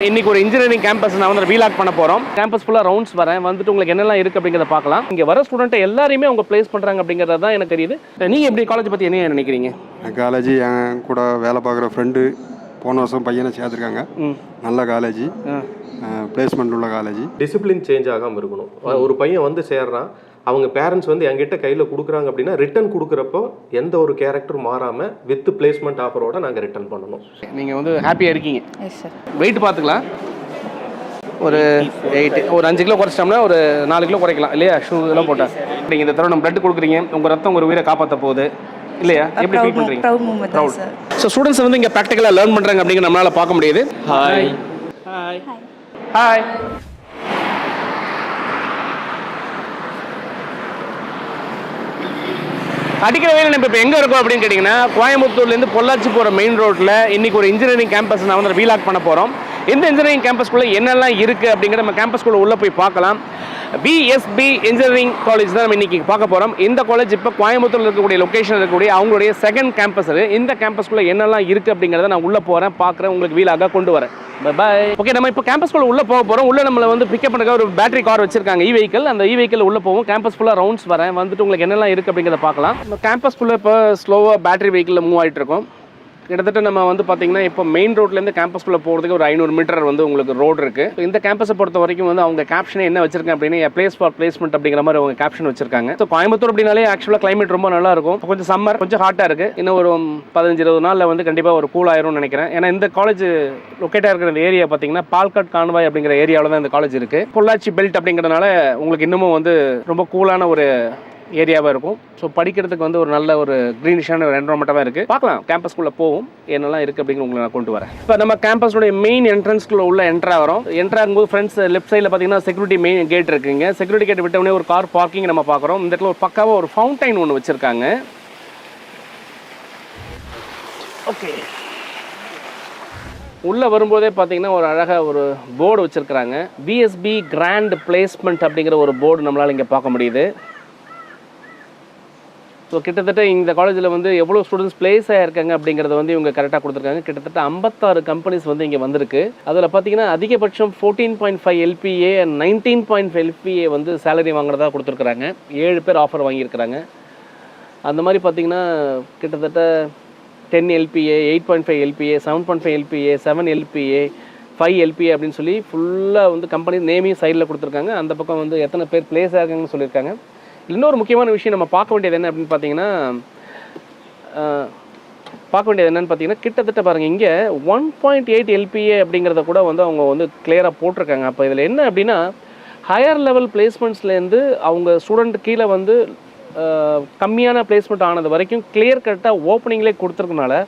இன்னைக்கு ஒரு engineering campus நான் வந்து வீலாக் பண்ண போறோம். கேம்பஸ் ஃபுல்லா ரவுண்ட்ஸ் வரேன், வந்துட்டு உங்களுக்கு என்னெல்லாம் இருக்கு அப்படிங்கறத பார்க்கலாம். இங்க வர ஸ்டூடெண்ட் எல்லாரையுமே அவங்க பிளேஸ் பண்றாங்க அப்படிங்கறது தான் எனக்கு தெரியுது. நீங்க எப்படி காலேஜ் பத்தி என்ன நினைக்கிறீங்க? காலேஜ் என் கூட வேலை பார்க்குற ஃப்ரெண்டு போன வருஷம் பையனை சேர்த்துருக்காங்க. நல்ல காலேஜ், பிளேஸ்மெண்ட் உள்ள காலேஜ். டிசிப்ளின் சேஞ்ச் ஆகாமல் இருக்கணும். ஒரு பையன் வந்து சேர்றான், அவங்க பேரண்ட்ஸ் வந்து என்கிட்ட கையில் கொடுக்குறாங்க அப்படின்னா ரிட்டர்ன் கொடுக்குறப்போ எந்த ஒரு கேரக்டரும் மாறாமல் வித் பிளேஸ்மெண்ட் ஆஃபரோட நாங்கள் ரிட்டர்ன் பண்ணணும். நீங்கள் வந்து ஹாப்பியாக இருக்கீங்க. வெயிட் பார்த்துக்கலாம். ஒரு 8 ஒரு 5 கிலோ குறைச்சிட்டோம்னா ஒரு 4 கிலோ குறைக்கலாம் இல்லையா? ஷூ இதெல்லாம் போட்டால் நீங்கள் இந்த தடவை பிளட் கொடுக்குறீங்க, உங்கள் ரத்தம் ஒரு உயிரை காப்பாற்ற போகுது இல்லையா? எப்படி ஃபீல் பண்ணுறீங்க? ப்ரௌட். ஸோ ஸ்டூடெண்ட்ஸ் வந்து இங்கே ப்ராக்டிக்கலாக லேர்ன் பண்ணுறாங்க அப்படிங்கிற நம்மளால் பார்க்க முடியுது. Hi hi hi. அடிக்கிற வேலை நம்ம இப்போ எங்கே இருக்கோம் அப்படின்னு கேட்டிங்கன்னா, கோயம்புத்தூர்லேருந்து பொள்ளாச்சி போகிற மெயின் ரோட்டில் இன்றைக்கி ஒரு இன்ஜினியரிங் கேம்பஸ் நான் வந்து வீலாக் பண்ண போகிறோம். இந்த இன்ஜினியரிங் கேம்பஸ்குள்ளே என்னெல்லாம் இருக்குது அப்படிங்கிற நம்ம கேம்பஸ்குள்ளே உள்ளே போய் பார்க்கலாம். பிஎஸ்பி இன்ஜினியரிங் காலேஜ் தான் நம்ம இன்றைக்கி பார்க்க போகிறோம். இந்த காலேஜ் இப்போ கோயம்புத்தூரில் இருக்கக்கூடிய லொக்கேஷன் இருக்கக்கூடிய அவங்களுடைய செகண்ட் கேம்பஸ். இந்த கேம்பஸ்குள்ளே என்னெல்லாம் இருக்குது அப்படிங்கிறத நான் உள்ளே போகிறேன், பார்க்குறேன், உங்களுக்கு வீலாக கொண்டு வரேன். பாய். ஓகே, நம்ம இப்போ கேம்பஸ்குள்ளே உள்ளே போக போகிறோம். உள்ளே நம்மளை வந்து பிக்கப் பண்ணுறதுக்கு ஒரு பேட்டரி கார் வச்சிருக்காங்க, இ வெஹிக்கிள். அந்த இ வெஹிக்கிள் உள்ளே போவோம். கேம்பஸ் ஃபுல்லாக ரவுண்ட்ஸ் வரேன், வந்துட்டு உங்களுக்கு என்னெல்லாம் இருக்குது அப்படிங்கிறத பார்க்கலாம். நம்ம கேம்பஸ்குள்ளே இப்போ ஸ்லோவாக பேட்டரி வெஹிக்கிளில் மூவ் ஆகிட்டு இருக்கோம். கிட்டத்தட்ட நம்ம வந்து பார்த்தீங்கன்னா இப்போ மெயின் ரோட்லேருந்து கேம்பஸ்குள்ளே போகிறதுக்கு ஒரு 500 மீட்டர் வந்து உங்களுக்கு ரோடு இருக்குது. இந்த கேம்பஸை பொறுத்த வரைக்கும் வந்து அவங்க கேப்ஷனே என்ன வச்சிருக்கேன் அப்படின்னு, பிளேஸ் ஃபார் பிளேஸ்மெண்ட் அப்படிங்கிற மாதிரி அவங்க கேப்ஷன் வச்சிருக்காங்க. ஸோ கோயம்புத்தூர் அப்படின்னாலே ஆக்சுவலாக கிளைமேட் ரொம்ப நல்லா இருக்கும். கொஞ்சம் சம்மர், கொஞ்சம் ஹாட்டாக இருக்குது. இன்னும் ஒரு 15-20 நாளில் வந்து கண்டிப்பாக ஒரு கூல் ஆயிரும்னு நினைக்கிறேன். ஏன்னா இந்த காலேஜ் லொக்கேட்டாக இருக்கிற இந்த ஏரியா பார்த்தீங்கன்னா பால்காட் கான்வாய் அப்படிங்கிற ஏரியாவில் தான் இந்த காலேஜ் இருக்குது. பொள்ளாச்சி பெல்ட் அப்படிங்கிறதுனால உங்களுக்கு இன்னமும் வந்து ரொம்ப கூலான ஒரு ஏரியாவாக இருக்கும். ஸோ படிக்கிறதுக்கு வந்து ஒரு நல்ல ஒரு க்ரீனிஷான ஒரு என்வரான்மெண்ட்டாக இருக்குது. பார்க்கலாம், கேம்பஸ்குள்ளே போவோம், என்னெல்லாம் இருக்குது அப்படிங்கிற உங்களை நான் கொண்டு வரேன். இப்போ நம்ம கேம்பஸோடைய மெயின் என்ட்ரன்ஸ்குள்ளே உள்ள என்ட்ரா வரும். என்ட்ரா ஆகும்போது ஃப்ரெண்ட்ஸ் லெஃப்ட் சைடில் பார்த்தீங்கன்னா செக்யூரிட்டி மெயின் கேட் இருக்குங்க. செக்யூரிட்டி கேட் விட்டவுடனே ஒரு கார் பார்க்கிங் நம்ம பார்க்குறோம். இந்த இடத்துல ஒரு பக்காவாக ஒரு ஃபவுண்டைன் ஒன்று வச்சுருக்காங்க. ஓகே, உள்ளே வரும்போதே பார்த்தீங்கன்னா ஒரு அழகாக ஒரு போர்டு வச்சுருக்குறாங்க. பிஎஸ்பி கிராண்ட் பிளேஸ்மெண்ட் அப்படிங்கிற ஒரு போர்டு நம்மளால் இங்கே பார்க்க முடியுது. ஸோ கிட்டத்தட்ட இந்த காலேஜில் வந்து எவ்வளோ ஸ்டூடெண்ட்ஸ் பிளேஸ் ஆகிருக்காங்க அப்படிங்கிறத வந்து இவங்க கரெக்டாக கொடுத்துருக்காங்க. கிட்டத்தட்ட 56 கம்பெனிஸ் வந்து இங்கே வந்திருக்கு. அதில் பார்த்தீங்கன்னா அதிகபட்சம் 14.5 LPA அண்ட் 19.5 LPA வந்து சேலரி வாங்குறதா கொடுத்துருக்குறாங்க. 7 பேர் ஆஃபர் வாங்கியிருக்கிறாங்க. அந்த மாதிரி பார்த்தீங்கன்னா கிட்டத்தட்ட 10 LPA, 8.5 LPA, 7.5 LPA, 7 LPA, 5 LPA அப்படின்னு சொல்லி ஃபுல்லாக வந்து கம்பெனி நேமையும் சைடில் கொடுத்துருக்காங்க. அந்த பக்கம் வந்து எத்தனை பேர் பிளேஸ் ஆகிருக்காங்கன்னு சொல்லியிருக்காங்க. இன்னொரு முக்கியமான விஷயம் நம்ம பார்க்க வேண்டியது என்ன அப்படின்னு பார்த்தீங்கன்னா, கிட்டத்தட்ட பாருங்கள், இங்கே 1.8 LPA அப்படிங்கிறத கூட வந்து அவங்க வந்து கிளியராக போட்டிருக்காங்க. அப்போ இதில் என்ன அப்படின்னா, ஹையர் லெவல் பிளேஸ்மெண்ட்ஸ்லேருந்து அவங்க ஸ்டூடெண்ட் கீழே வந்து கம்மியான பிளேஸ்மெண்ட் ஆனது வரைக்கும் கிளியர் கட்டாக ஓப்பனிங்லேயே கொடுத்துருக்கனால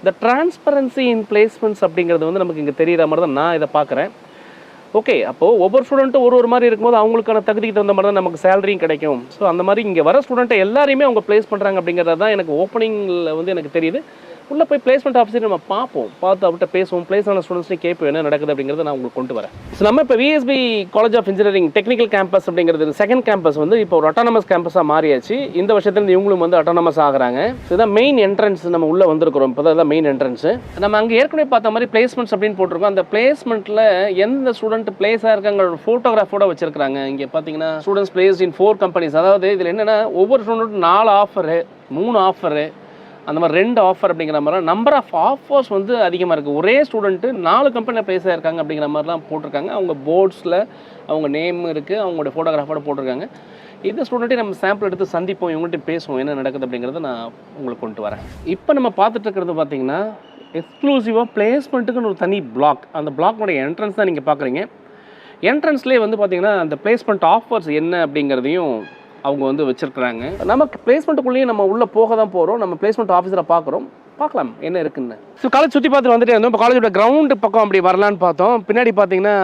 இந்த டிரான்ஸ்பரன்சி இன் பிளேஸ்மெண்ட்ஸ் அப்படிங்கிறது வந்து நமக்கு இங்கே தெரிகிற மாதிரி தான் நான் இதை பார்க்குறேன். ஓகே, அப்போது ஒவ்வொரு ஸ்டூடெண்ட்டும் ஒரு மாதிரி இருக்கும்போது அவங்களுக்கான தகுதிக்கு தகுந்த மாதிரி தான் நமக்கு சேலரியும் கிடைக்கும். ஸோ அந்த மாதிரி இங்கே வர ஸ்டூடெண்ட்டை எல்லாரையுமே அவங்க ப்ளேஸ் பண்ணுறாங்க அப்படிங்கிறது தான் எனக்கு ஓப்பனிங்கில் வந்து எனக்கு தெரியுது. உள்ளே போய் பிளேஸ்மெண்ட் ஆஃபீஸர் நம்ம பார்ப்போம், பார்த்து அவர்கிட்ட பேசுவோம், பிளேஸ் ஆன ஸ்டூடெண்ட்ஸ்லையும் கேட்போம் என்ன நடக்குது அப்படிங்கிறத நான் உங்களுக்கு கொண்டு வரேன். ஸோ நம்ம இப்போ VSB college of engineering technical campus அப்படிங்கிறது செகண்ட் கேம்பஸ் வந்து இப்போ ஒரு அட்டானமஸ் கேம்பஸாக மாறியாச்சு. இந்த வருஷத்துலேருந்து இவங்களும் வந்து அட்டானமஸ் ஆகிறாங்க. இதுதான் மெயின் என்ட்ரன்ஸ். நம்ம உள்ளே வந்திருக்கிறோம், இப்போ தான் மெயின் என்ட்ரன்ஸு. நம்ம அங்கே ஏற்கனவே பார்த்த மாதிரி பிளேஸ்மெண்ட்ஸ் அப்படின்னு போட்டிருக்கோம். அந்த பிளேஸ்மெண்ட்டில் எந்த ஸ்டூடெண்ட் பிளேஸ் ஆகிருக்காங்க ஃபோட்டோகிராஃபோட வச்சிருக்காங்க. இங்கே பார்த்தீங்கன்னா ஸ்டூடெண்ட்ஸ் பிளேஸ்ட் இன் 4 கம்பெனிஸ். அதாவது இதில் என்னென்னா ஒவ்வொரு ஸ்டூடெண்ட்டும் 4 ஆஃபரு, 3 ஆஃபரு, அந்த மாதிரி 2 ஆஃபர் அப்படிங்கிற மாதிரி நம்பர் ஆஃப் ஆஃபர்ஸ் வந்து அதிகமாக இருக்குது. ஒரே ஸ்டூடெண்ட்டு 4 கம்பெனியில் பிளேஸ் ஆகிருக்காங்க அப்படிங்கிற மாதிரிலாம் போட்டிருக்காங்க. அவங்க போர்ட்ஸில் அவங்க நேம் இருக்குது, அவங்களோட ஃபோட்டோகிராஃபோட போட்டிருக்காங்க. இந்த ஸ்டூடெண்ட்டே நம்ம சாம்பிள் எடுத்து சந்திப்போம், இவங்கள்ட்ட பேசுவோம் என்ன நடக்குது அப்படிங்கிறத நான் உங்களுக்கு கொண்டு வரேன். இப்போ நம்ம பார்த்துட்டு இருக்கிறது பார்த்தீங்கன்னா எக்ஸ்க்ளூசிவாக பிளேஸ்மெண்ட்டுக்குன்னு ஒரு தனி பிளாக். அந்த பிளாக்கோட என்ட்ரன்ஸ் தான் நீங்கள் பார்க்குறீங்க. என்ட்ரன்ஸ்லேயே வந்து பார்த்தீங்கன்னா அந்த பிளேஸ்மெண்ட் ஆஃபர்ஸ் என்ன அப்படிங்கிறதையும் அவங்க வந்து வச்சுருக்குறாங்க. நமக்கு பிளேஸ்மெண்ட்டுக்குள்ளேயும் நம்ம உள்ளே போக தான் போகிறோம். நம்ம பிளேஸ்மெண்ட் ஆஃபீஸரை பார்க்கலாம் என்ன இருக்குன்னு. ஸோ காலேஜ் சுற்றி பார்த்துட்டு வந்துட்டே இருந்தோம். இப்போ காலேஜோட கிரவுண்டு பக்கம் அப்படி வரலான்னு பார்த்தோம். பின்னாடி பார்த்தீங்கன்னா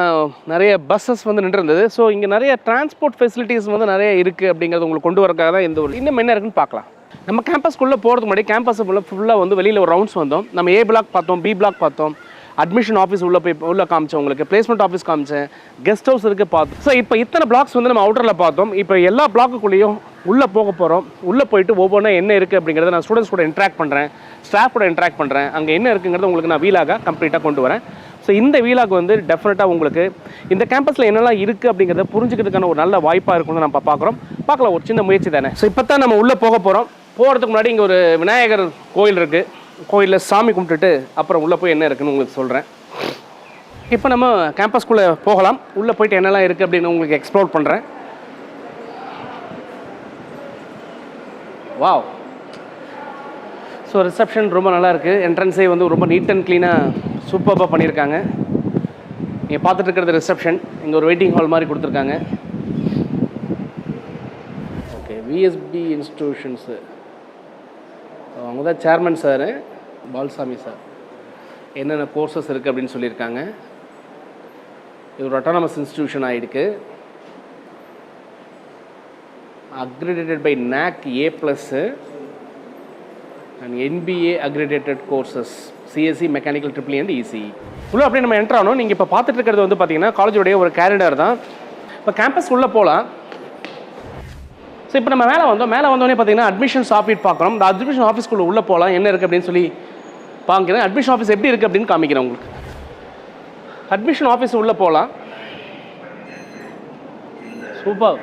நிறைய பஸ்ஸஸ் வந்து நின்று இருந்தது. ஸோ இங்கே நிறைய டிரான்ஸ்போர்ட் ஃபெசிலிட்டிஸ் வந்து நிறைய இருக்குது அப்படிங்கிறது உங்களுக்கு கொண்டு வரக்காக தான் இந்த ஒரு இன்னும் என்ன இருக்குன்னு பார்க்கலாம். நம்ம கேம்பஸ்க்குள்ளே போகிறதுக்கு முன்னாடி கேம்பஸ் ஃபுல்லாக வந்து வெளியில் ஒரு ரவுண்ட்ஸ் வந்தோம். நம்ம A பிளாக் பார்த்தோம், B பிளாக் பார்த்தோம், அட்மிஷன் ஆஃபீஸ் உள்ளே காமிச்சேன், உங்களுக்கு பிளேஸ்மெண்ட் ஆஃபீஸ் காமிச்சேன், கெஸ்ட் ஹவுஸ் இருக்குது பார்த்தோம். ஸோ இப்போ இத்தனை பிளாக்ஸ் வந்து நம்ம அவுட்டரில் பார்த்தோம். இப்போ எல்லா பிளாக்குக்குள்ளேயும் உள்ளே போக போகிறோம். உள்ளே போயிட்டு ஒவ்வொன்றா என்ன இருக்குது அப்படிங்கிறத நான் ஸ்டூடெண்ட்ஸ் கூட இன்ட்ராக்ட் பண்ணுறேன், ஸ்டாஃப் கூட இன்ட்ராக்ட் பண்ணுறேன். அங்கே என்ன இருக்குங்கிறத உங்களுக்கு நான் வீலாக கம்ப்ளீட்டாக கொண்டு வரேன். ஸோ இந்த வீலாக் வந்து டெஃபினட்டாக உங்களுக்கு இந்த கேம்பஸில் என்னெல்லாம் இருக்குது அப்படிங்கிறத புரிஞ்சுக்கிறதுக்கான ஒரு நல்ல வாய்ப்பாக இருக்கும்னு நம்ம பார்க்கலாம் ஒரு சின்ன முயற்சி தானே. ஸோ இப்போ தான் நம்ம உள்ளே போக போகிறோம். போகிறதுக்கு முன்னாடி இங்கே ஒரு விநாயகர் கோயில் இருக்குது. கோயிலில் சாமி கும்பிட்டுட்டு அப்புறம் உள்ளே போய் என்ன இருக்குன்னு உங்களுக்கு சொல்கிறேன். இப்போ நம்ம கேம்பஸ்குள்ளே போகலாம். உள்ளே போயிட்டு என்னெல்லாம் இருக்குது அப்படின்னு உங்களுக்கு எக்ஸ்ப்ளோர் பண்ணுறேன். வாவ். ஸோ ரிசப்ஷன் ரொம்ப நல்லா இருக்குது. என்ட்ரன்ஸே வந்து ரொம்ப நீட் அண்ட் க்ளீனாக சூப்பராக பண்ணியிருக்காங்க. நீங்கள் பார்த்துட்டு இருக்கிறது ரிசப்ஷன். இங்கே ஒரு வெயிட்டிங் ஹால் மாதிரி கொடுத்துருக்காங்க. ஓகே, விஎஸ்பி இன்ஸ்டிடியூஷன்ஸு அவங்க தான் சேர்மன் சார் பால்சாமி சார். என்னென்ன கோர்சஸ் இருக்குது அப்படின்னு சொல்லியிருக்காங்க. இது ஒரு அட்டானமஸ் இன்ஸ்டிடியூஷன் ஆகிருக்கு. Accredited by NAC A+ and NBA accredited courses CSE mechanical EEE and ECE. உள்ள அப்படியே நம்ம என்ட்ரு ஆகணும். நீங்கள் இப்போ பார்த்துட்டு இருக்கிறது வந்து பார்த்தீங்கன்னா காலேஜோடைய ஒரு கேரிடர் தான். இப்போ கேம்பஸ் உள்ளே போகலாம். ஸோ இப்போ நம்ம மேலே வந்தோடனே பார்த்தீங்கன்னா அட்மிஷன்ஸ் ஆஃபீஸ் பார்க்குறோம். இந்த அட்மிஷன் ஆஃபீஸ்க்குள்ளே உள்ளே போகலாம். என்ன இருக்குது அப்படின்னு சொல்லி பார்க்குறேன். அட்மிஷன் ஆஃபீஸ் எப்படி இருக்குது அப்படின்னு காமிக்கிறேன் உங்களுக்கு. அட்மிஷன் ஆஃபீஸ் உள்ளே போகலாம். சூப்பர்.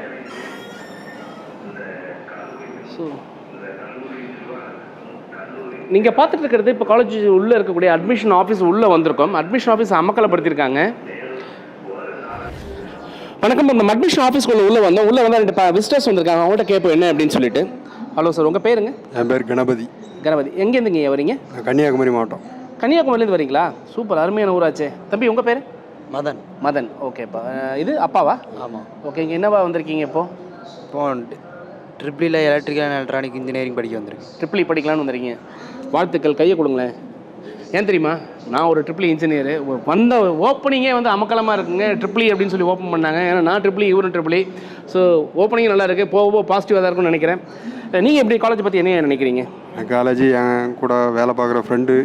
ஸோ நீங்கள் பார்த்துட்டு இருக்கிறது இப்போ காலேஜ் உள்ளே இருக்கக்கூடிய அட்மிஷன் ஆஃபீஸ் உள்ளே வந்திருக்கோம். அட்மிஷன் ஆஃபீஸ் அமக்கலப்படுத்தியிருக்காங்க. வணக்கம். நம்ம அட்மிஷன் ஆஃபீஸ்க்குள்ளே உள்ளே வந்து ரெண்டு விசிட்டர்ஸ் வந்திருக்காங்க. அவங்கள்ட்ட கேட்போம் என்ன அப்படின்னு சொல்லிட்டு. ஹலோ சார், உங்கள் பேருங்க? என் பேர் கணபதி. எங்கேருந்துங்க வரீங்க? கன்னியாகுமரி மாவட்டம். கன்னியாகுமரியிலேருந்து வரீங்களா? சூப்பர், அருமையான ஊராச்சே. தம்பி உங்கள் பேர்? மதன். ஓகேப்பா. இது அப்பாவா? ஆமாம். ஓகே. இங்கே என்னவா வந்திருக்கீங்க இப்போ ட்ரிபிளியில் எலக்ட்ரிக்கல் அண்ட் எலக்ட்ரானிக் இன்ஜினியரிங் படிக்க வந்திருக்கு. ட்ரிபிளி படிக்கலான்னு வந்துருக்கீங்க. வாழ்த்துக்கள். கையை கொடுங்களேன். ஏன் தெரியுமா, நான் ஒரு ட்ரிபிளி இன்ஜினியரு. வந்த ஓப்பனிங்கே வந்து அமக்கலமாக இருக்குங்க. ட்ரிபிளி அப்படின்னு சொல்லி ஓப்பன் பண்ணாங்க. ஏன்னா நான் ட்ரிபிளி, இவரும் ட்ரிபிளி. ஸோ ஓப்பனிங் நல்லா இருக்குது. போக பாசிட்டிவாக தான் இருக்கும்னு நினைக்கிறேன். நீங்கள் எப்படி காலேஜ் பற்றி என்ன நினைக்கிறீங்க? காலேஜ் என் கூட வேலை பார்க்குற ஃப்ரெண்டு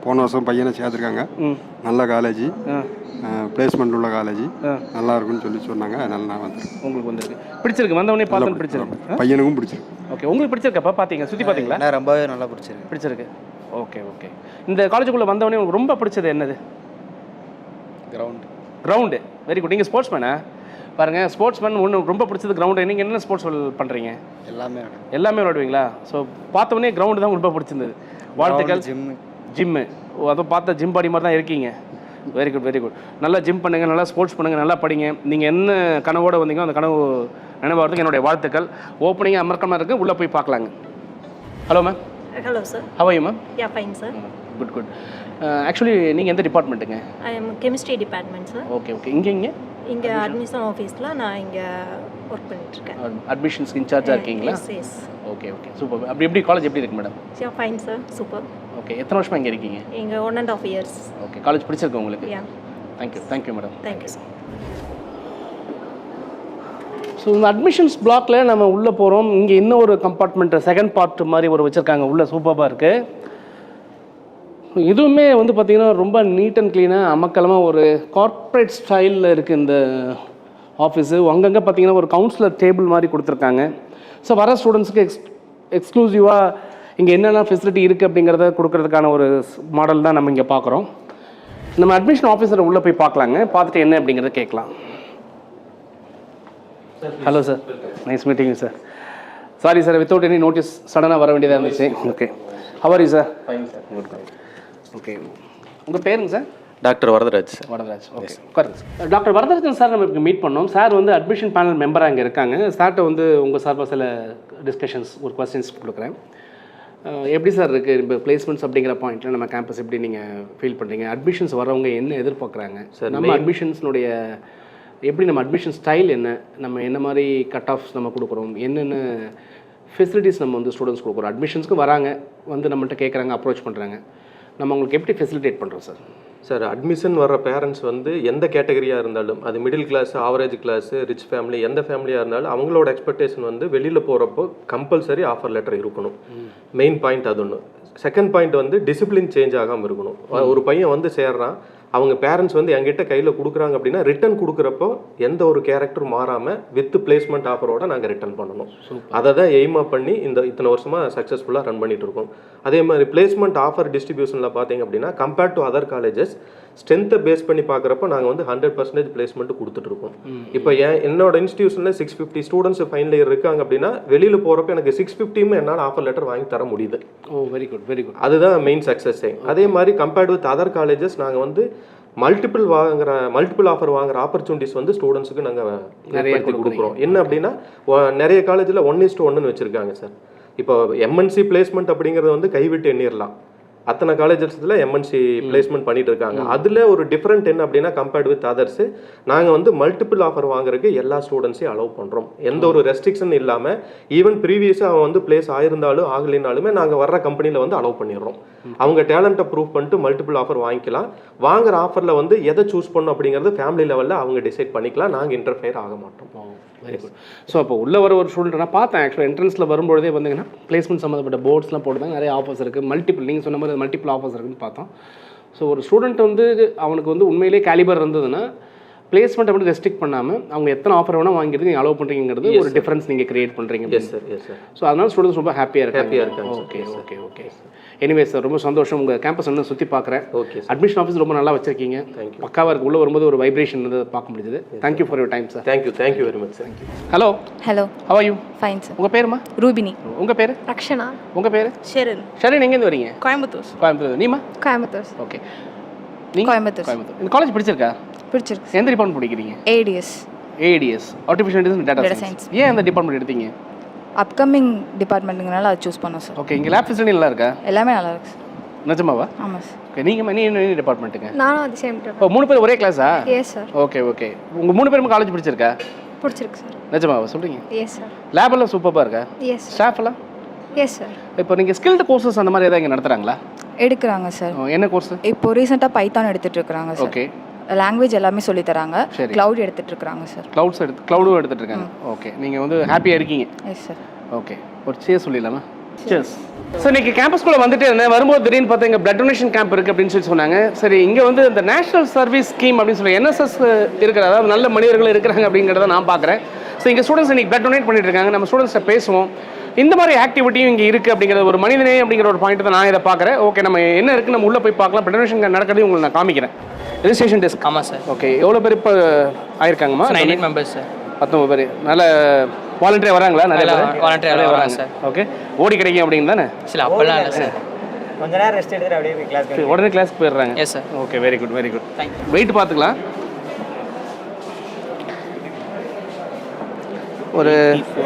போன வருஷம் பையனை சேர்த்துருக்காங்க. நல்ல காலேஜ், பிளேஸ்மெண்ட் உள்ள காலேஜ், நல்லா இருக்குன்னு சொல்லி சொன்னாங்க. அதனால நான் வந்துருக்கேன். உங்களுக்கு வந்துருக்கு, பிடிச்சிருக்கு? வந்தவொடனே பார்த்தோன்னு பிடிச்சிருக்கு. பையனுக்கும் பிடிச்சிருக்கு. ஓகே, உங்களுக்கு பிடிச்சிருக்கப்பா? பார்த்தீங்க, சுற்றி பார்த்தீங்களா? ரொம்பவே நல்லா பிடிச்சிருக்கு. ஓகே. இந்த காலேஜுக்குள்ளே வந்தவொடனே உங்களுக்கு ரொம்ப பிடிச்சது என்னது? கிரவுண்டு. Very good. நீங்கள் ஸ்போர்ட்ஸ்மேனா? பாருங்கள், ஸ்போர்ட்ஸ்மேன் ஒன்று ரொம்ப பிடிச்சது கிரவுண்டு. நீங்கள் என்ன ஸ்போர்ட்ஸ் பண்ணுறீங்க? எல்லாமே விளையாடுவீங்களா? ஸோ பார்த்தவொடனே கிரவுண்டு தான் ரொம்ப பிடிச்சிருந்தது. வாழ்த்துக்கள். ஜிம்மு. அதை பார்த்தா ஜிம் பாடி மாதிரி தான் இருக்கீங்க. Very good. நல்லா ஜிம் பண்ணுங்கள், நல்லா ஸ்போர்ட்ஸ் பண்ணுங்கள், நல்லா படிங்க. நீங்கள் என்ன கனவோடு வந்தீங்களோ அந்த கனவு நினைவாகிறதுக்கு என்னுடைய வாழ்த்துக்கள். ஓப்பனிங்காக அமர்க்கமாக இருக்குது. உள்ளே போய் பார்க்கலாங்க. Hello ma'am. Hello sir. How are you ma'am? Yeah, fine sir. Good. Actually நீங்கள் எந்த டிபார்ட்மெண்ட்டுங்க? I am chemistry department sir. Okay. இங்கே அட்மிஷன் ஆஃபீஸில் நான் இங்கே ஒர்க் பண்ணிட்டுருக்கேன். அட்மிஷன்ஸ்க்கு இன்சார்ஜாக இருக்கீங்களா? எஸ். ஓகே. சூப்பர். எப்படி காலேஜ் எப்படி இருக்கு madam? Yeah, fine sir. Super. Okay. எத்தனை வருஷமாக இங்கே இருக்கீங்க? இங்கே 1.5 years. ஓகே. காலேஜ் பிடிச்சிருக்கு உங்களுக்கு? Yeah. Thank you madam. Thank you sir. So இந்த அட்மிஷன்ஸ் பிளாக்ல நம்ம உள்ளே போகிறோம். இங்கே இன்னும் ஒரு கம்பார்ட்மெண்ட், செகண்ட் பார்ட் மாதிரி ஒரு வச்சுருக்காங்க. உள்ளே சூப்பராக இருக்குது. இதுவுமே வந்து பார்த்திங்கன்னா ரொம்ப நீட் அண்ட் க்ளீனாக அமக்கலமாக ஒரு கார்ப்பரேட் ஸ்டைலில் இருக்குது இந்த ஆஃபீஸு. அங்கங்கே பார்த்திங்கன்னா ஒரு கவுன்சிலர் டேபிள் மாதிரி கொடுத்துருக்காங்க. ஸோ வர ஸ்டூடெண்ட்ஸுக்கு எக்ஸ்க்ளூசிவாக இங்கே என்னென்ன ஃபெசிலிட்டி இருக்குது அப்படிங்கிறத கொடுக்கறதுக்கான ஒரு மாடல் தான் நம்ம இங்கே பார்க்குறோம். நம்ம அட்மிஷன் ஆஃபீஸரை உள்ளே போய் பார்க்கலாங்க. பார்த்துட்டு என்ன அப்படிங்கிறத கேட்கலாம். Hello sir, nice meeting sir. Sorry sir, without any notice சடனாக வர வேண்டியதாக இருந்துச்சு. Okay. How are you sir? Fine sir. Okay. உங்கள் பேருங்க சார்? டாக்டர் வரதராஜ். ஓகே. உட்காருங்க. டாக்டர் வரதராஜன் சார் நம்ம இப்போ மீட் பண்ணோம். சார் வந்து அட்மிஷன் பேனல் மெம்பராக இங்கே இருக்காங்க. சார்கிட்ட வந்து உங்கள் சார்பாக சில டிஸ்கஷன்ஸ், ஒரு கொஸ்டின்ஸ் கொடுக்குறேன். எப்படி சார் இருக்குது இப்போ பிளேஸ்மெண்ட்ஸ் அப்படிங்கிற பாயிண்ட்டில் நம்ம கேம்பஸ் எப்படி நீங்கள் ஃபீல் பண்ணுறீங்க? அட்மிஷன்ஸ் வரவங்க என்ன எதிர்பார்க்குறாங்க சார்? நம்ம அட்மிஷன்ஸ்னுடைய எப்படி, நம்ம அட்மிஷன் ஸ்டைல் என்ன, நம்ம என்ன மாதிரி கட் ஆஃப்ஸ் நம்ம கொடுக்குறோம், என்னென்ன ஃபெசிலிட்டிஸ் நம்ம வந்து ஸ்டூடெண்ட்ஸ் கொடுக்குறோம்? அட்மிஷன்ஸ்க்கு வராங்க, வந்து நம்மள்ட்ட கேட்குறாங்க, அப்ரோச் பண்ணுறாங்க, நம்ம உங்களுக்கு எப்படி ஃபெசிலிட்டேட் பண்ணுறோம் சார்? சார், அட்மிஷன் வர்ற பேரண்ட்ஸ் வந்து எந்த கேட்டகரியாக இருந்தாலும், அது middle class, average class, rich family, எந்த ஃபேமிலியாக இருந்தாலும் அவங்களோட எக்ஸ்பெக்டேஷன் வந்து வெளியில் போகிறப்போ கம்பல்சரி ஆஃபர் லெட்டர் இருக்கணும். மெயின் பாயிண்ட் அது ஒன்று. செகண்ட் பாயிண்ட் வந்து டிசிப்ளின் சேஞ்ச் ஆகாமல் இருக்கணும். ஒரு பையன் வந்து சேர்றான், அவங்க பேரண்ட்ஸ் வந்து என்கிட்ட கையில் கொடுக்குறாங்க அப்படின்னா ரிட்டன் கொடுக்குறப்போ எந்த ஒரு கேரக்டர் மாறாமல் வித் பிளேஸ்மெண்ட் ஆஃபரோட நாங்கள் ரிட்டன் பண்ணணும். அதை தான் எய்மாக பண்ணி இத்தனை வருஷமாக சக்ஸஸ்ஃபுல்லாக ரன் பண்ணிட்டு இருக்கோம். அதே மாதிரி பிளேஸ்மெண்ட் ஆஃபர் டிஸ்ட்ரிபியூஷனில் பார்த்தீங்க அப்படின்னா கம்பேர்ட் டு அதர் காலேஜஸ் ஸ்ட்ரென்த்தை பேஸ் பண்ணி பார்க்குறப்ப நாங்கள் வந்து 100% பிளேஸ்மெண்ட் கொடுத்துட்ருக்கோம். இப்போ என்னோட இன்ஸ்டியூஷனில் 650 ஸ்டூடெண்ட்ஸ் ஃபைனல் இயர் இருக்காங்க அப்படின்னா வெளியில் போகிறப்ப எனக்கு 650 என்னால் ஆஃபர் லெட்டர் வாங்கி தர முடியுது. ஓ வெரி குட் வெரி குட். அதுதான் மெயின் சக்ஸஸே. அதே மாதிரி கம்பேர்ட் வித் அதர் காலேஜஸ் நாங்கள் வந்து மல்டிபிள் ஆஃபர் வாங்குற ஆப்பர்ச்சுனிட்டிஸ் வந்து ஸ்டூடெண்ட்ஸுக்கு நாங்கள் ஏற்படுத்தி கொடுக்குறோம். என்ன அப்படின்னா நிறைய காலேஜில் 1:1 வச்சுருக்காங்க சார். இப்போ எம்என்சி பிளேஸ்மெண்ட் அப்படிங்கிறது வந்து கைவிட்டு எண்ணிடலாம். அத்தனை காலேஜஸ்ல எம்என்சி பிளேஸ்மெண்ட் பண்ணிட்டு இருக்காங்க. அதுல ஒரு டிஃபரெண்ட் என்ன அப்படின்னா கம்பேர்ட் வித் அதர்ஸ் நாங்கள் வந்து மல்டிபிள் ஆஃபர் வாங்குறதுக்கு எல்லா ஸ்டூடெண்ட்ஸையும் அலோவ் பண்ணுறோம். எந்த ஒரு ரெஸ்ட்ரிக்ஷன் இல்லாமல் ஈவன் ப்ரீவியஸாக அவன் வந்து பிளேஸ் ஆயிருந்தாலும் ஆகலைனாலுமே நாங்கள் வர்ற கம்பெனியில் வந்து அலோவ் பண்ணிடுறோம். அவங்க டேலண்ட்டை ப்ரூவ் பண்ணிட்டு மல்டிபிள் ஆஃபர் வாங்கிக்கலாம். வாங்குற ஆஃபரில் வந்து எதை சூஸ் பண்ணணும் அப்படிங்கிறது ஃபேமிலி லெவலில் அவங்க டிசைட் பண்ணிக்கலாம். நாங்கள் இன்டர்ஃபியர் ஆக மாட்டோம். Very good. ஸோ அப்போ உள்ளே வர ஒரு ஸ்டூடெண்ட் நான் பார்த்தேன் ஆக்சுவலாக என்ட்ரன்ஸில் வரும்பொழுதே வந்தீங்கன்னா பிளேஸ்மெண்ட் சம்மந்தப்பட்ட போர்ட்ஸ்லாம் போட்டுதான் நிறைய ஆஃபர்ஸ் இருக்குது. மல்டிபிள் நீங்கள் சொன்ன மாதிரி மல்டிபிள் ஆஃபர்ஸ் இருக்குதுன்னு பார்த்தோம். ஸோ ஒரு ஸ்டூடெண்ட் வந்து அவனுக்கு வந்து உண்மையிலேயே கேலிபர் இருந்ததுன்னா பிளேஸ்மெண்ட் அப்படி ரெஸ்ட்ரிக்ட் பண்ணாமல் அவங்க எத்தனை ஆஃபர் வேணால் வாங்கிட்டு நீங்கள் அலோவ் பண்ணுறீங்கிறது ஒரு டிஃபரன்ஸ் நீங்கள் கிரியேட் பண்ணுறீங்க. Yes sir yes sir. So அதனால ஸ்டூடெண்ட்ஸ் ரொம்ப ஹாப்பியாக இருக்காங்க. Okay okay okay. Anyway sir ரொம்ப சந்தோஷம். உங்கள் கேம்பஸ் இன்னும் சுற்றி பார்க்குறேன். ஓகே. அட்மிஷன் ஆஃபீஸ் ரொம்ப நல்லா வச்சிருக்கீங்க. பக்காவாக இருக்குது. உள்ளே வரும்போது ஒரு வைப்ரேஷன் வந்து பார்க்க முடியுது. Thank you for your time sir. Thank you very much sir. Hello hello. How are you? Fine sir. உங்கள் பேருமா? ரூபினி. உங்கள் பேர்? ரக்ஷனா. உங்கள் பேர்? ஷெரின். ஷெரின் எங்கேருந்து வரீங்க? கோயம்புத்தூர். கோயம்புத்தூர். நீமா? கோயம்புத்தூர். ஓகே. நீங்கள் கோயம்புத்தூர். கோயம்புத்தூர். இந்த காலேஜ் பிடிச்சிருக்கா? பிடிச்சிருக்கு. எந்த டிபார்ட்மெண்ட் படிக்கிறீங்க? ADS. ADS artificial intelligence data science. ஏன் அந்த டிபார்ட்மெண்ட் எடுத்தீங்க? அப்கமிங் டிபார்ட்மெண்ட்டுங்கனால அதை சூஸ் பண்ணோம் சார். ஓகே. இங்கே லேப் ஃபெசிலிட்டி நல்லா இருக்கா? எல்லாமே நல்லா இருக்கு சார். நிஜமாவா? ஆமாம் சார். ஓகே. நீங்கள் நீ என்ன டிபார்ட்மெண்ட்டுங்க? நானும் அது சேம் இப்போ 3 பேர் ஒரே கிளாஸா? S sir. Okay okay. உங்கள் 3 பேரும் காலேஜ் பிடிச்சிருக்கா? பிடிச்சிருக்கு சார். நிஜமாவா சொல்கிறீங்க? Yes sir. லேப் எல்லாம் சூப்பராக இருக்கா? Yes sir. ஸ்டாஃப் எல்லாம்? Yes sir. இப்போ நீங்கள் ஸ்கில்டு கோர்சஸ் அந்த மாதிரி ஏதாவது இங்கே நடத்துகிறாங்களா? எடுக்கிறாங்க சார். என்ன கோர்ஸ்? இப்போ ரீசெண்டாக பைத்தான் எடுத்துட்டு இருக்காங்க சார். ஓகே. லாங்குவேஜ் எல்லாமே சொல்லி தராங்க. சரி. க்ளவுட் எடுத்துட்டு இருக்காங்க சார். க்ளவுடும் எடுத்துட்டு இருக்காங்க. ஓகே. நீங்கள் வந்து ஹாப்பியாக இருக்கீங்க? S sir. ஓகே. ஒரு சேஸ் சொல்லிடலாமா? சேஸ். ஸோ இன்றைக்கி கேம்பஸ்குள்ளே வந்துட்டு இருந்தேன். வரும்போது திடீர்னு பார்த்தா இங்கே பிளட் டொனேஷன் கேம்ப் இருக்குது அப்படின்னு சொல்லி சொன்னாங்க. சரி இங்கே வந்து இந்த நேஷனல் சர்வீஸ் ஸ்கீம் அப்படின்னு சொல்லி என்எஸ்எஸ் இருக்கிற அதாவது நல்ல மனிதர்கள் இருக்கிறாங்க அப்படிங்கிறத நான் பார்க்குறேன். ஸோ இங்கே ஸ்டூடெண்ட்ஸ் இன்றைக்கி பிளட் டொனேட் பண்ணிட்டு இருக்காங்க. நம்ம ஸ்டூடெண்ட்ஸை பேசுவோம். இந்த மாதிரி ஆக்டிவிட்டியும் இங்கே இருக்குது அப்படிங்கிற ஒரு மனிதனே அப்படிங்கிற ஒரு பாயிண்ட் தான் நான் இதை பார்க்குறேன். ஓகே நம்ம என்ன இருக்குது நம்ம உள்ளே போய் பார்க்கலாம். பிளட் டொனேஷன் நடக்கிறதையும் உங்களுக்கு நான் காமிக்கிறேன். Registration desk. ஆமாம் சார். ஓகே. எவ்வளோ பேர் இப்போ ஆயிருக்காங்கம்மா? 19 மெம்பர்ஸ் சார். 19 பேர். நல்ல வாலண்டியர் வராங்களா? நிறைய வாலண்டியர் வராங்க சார். ஓகே. ஓடி கிடைக்கும் அப்படின்னு தானே? சரி அப்போல்லாம் இல்லை சார். கொஞ்ச நேரம் ரெஸ்ட் எடுத்துட்டு அப்படியே கிளாஸ் உடனே கிளாஸ்க்கு போயிடுறாங்க. Yes sir. Okay very good very good. Wait பார்த்துக்கலாம். ஒரு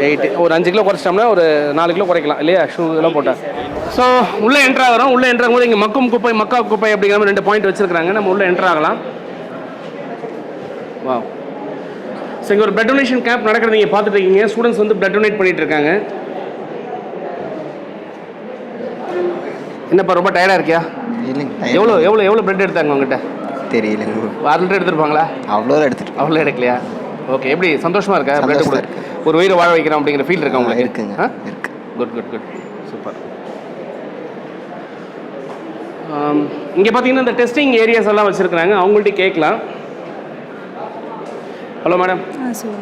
8 ஒரு 5 கிலோ குறைச்சிட்டோம்னா ஒரு 4 கிலோ குறைக்கலாம் இல்லையா? ஷூ இதெல்லாம் போட்டால். ஸோ உள்ளே என்ட்ரு ஆகிறோம். உள்ளே என்ட்ரு ஆகும்போது இங்கே மக்கும் குப்பை மக்கா குப்பை அப்படிங்கிற மாதிரி 2 பாயிண்ட் வச்சுருக்காங்க. நம்ம உள்ளே என்ட்ரு ஆகலாம். வா. ஸோ இங்கே ஒரு பிளட் டொனேஷன் கேம்ப் நடக்கிறது நீங்கள் பார்த்துட்டு இருக்கீங்க. ஸ்டூடெண்ட்ஸ் வந்து பிளட் டொனேட் பண்ணிட்டு இருக்காங்க. என்னப்பா ரொம்ப டயர்டாக இருக்கியா? இல்லைங்க. எவ்வளோ பிளட் எடுத்தாங்க உங்ககிட்ட? தெரியலங்க. 6 லிட்டர் எடுத்துருப்பாங்களா? அவ்வளோ எடுக்கலையா? ஓகே. எப்படி சந்தோஷமாக இருக்கா? பிளட் கூட ஒரு உயிரை வாழ வைக்கிறோம் அப்படிங்கிற ஃபீல் இருக்கா உங்களுக்கு? இருக்குங்க. இருக்கு. Good good good. சூப்பர். இங்கே பார்த்தீங்கன்னா இந்த டெஸ்டிங் ஏரியாஸ் எல்லாம் வச்சுருக்குறாங்க. அவங்கள்ட்ட கேட்கலாம். Hello madam.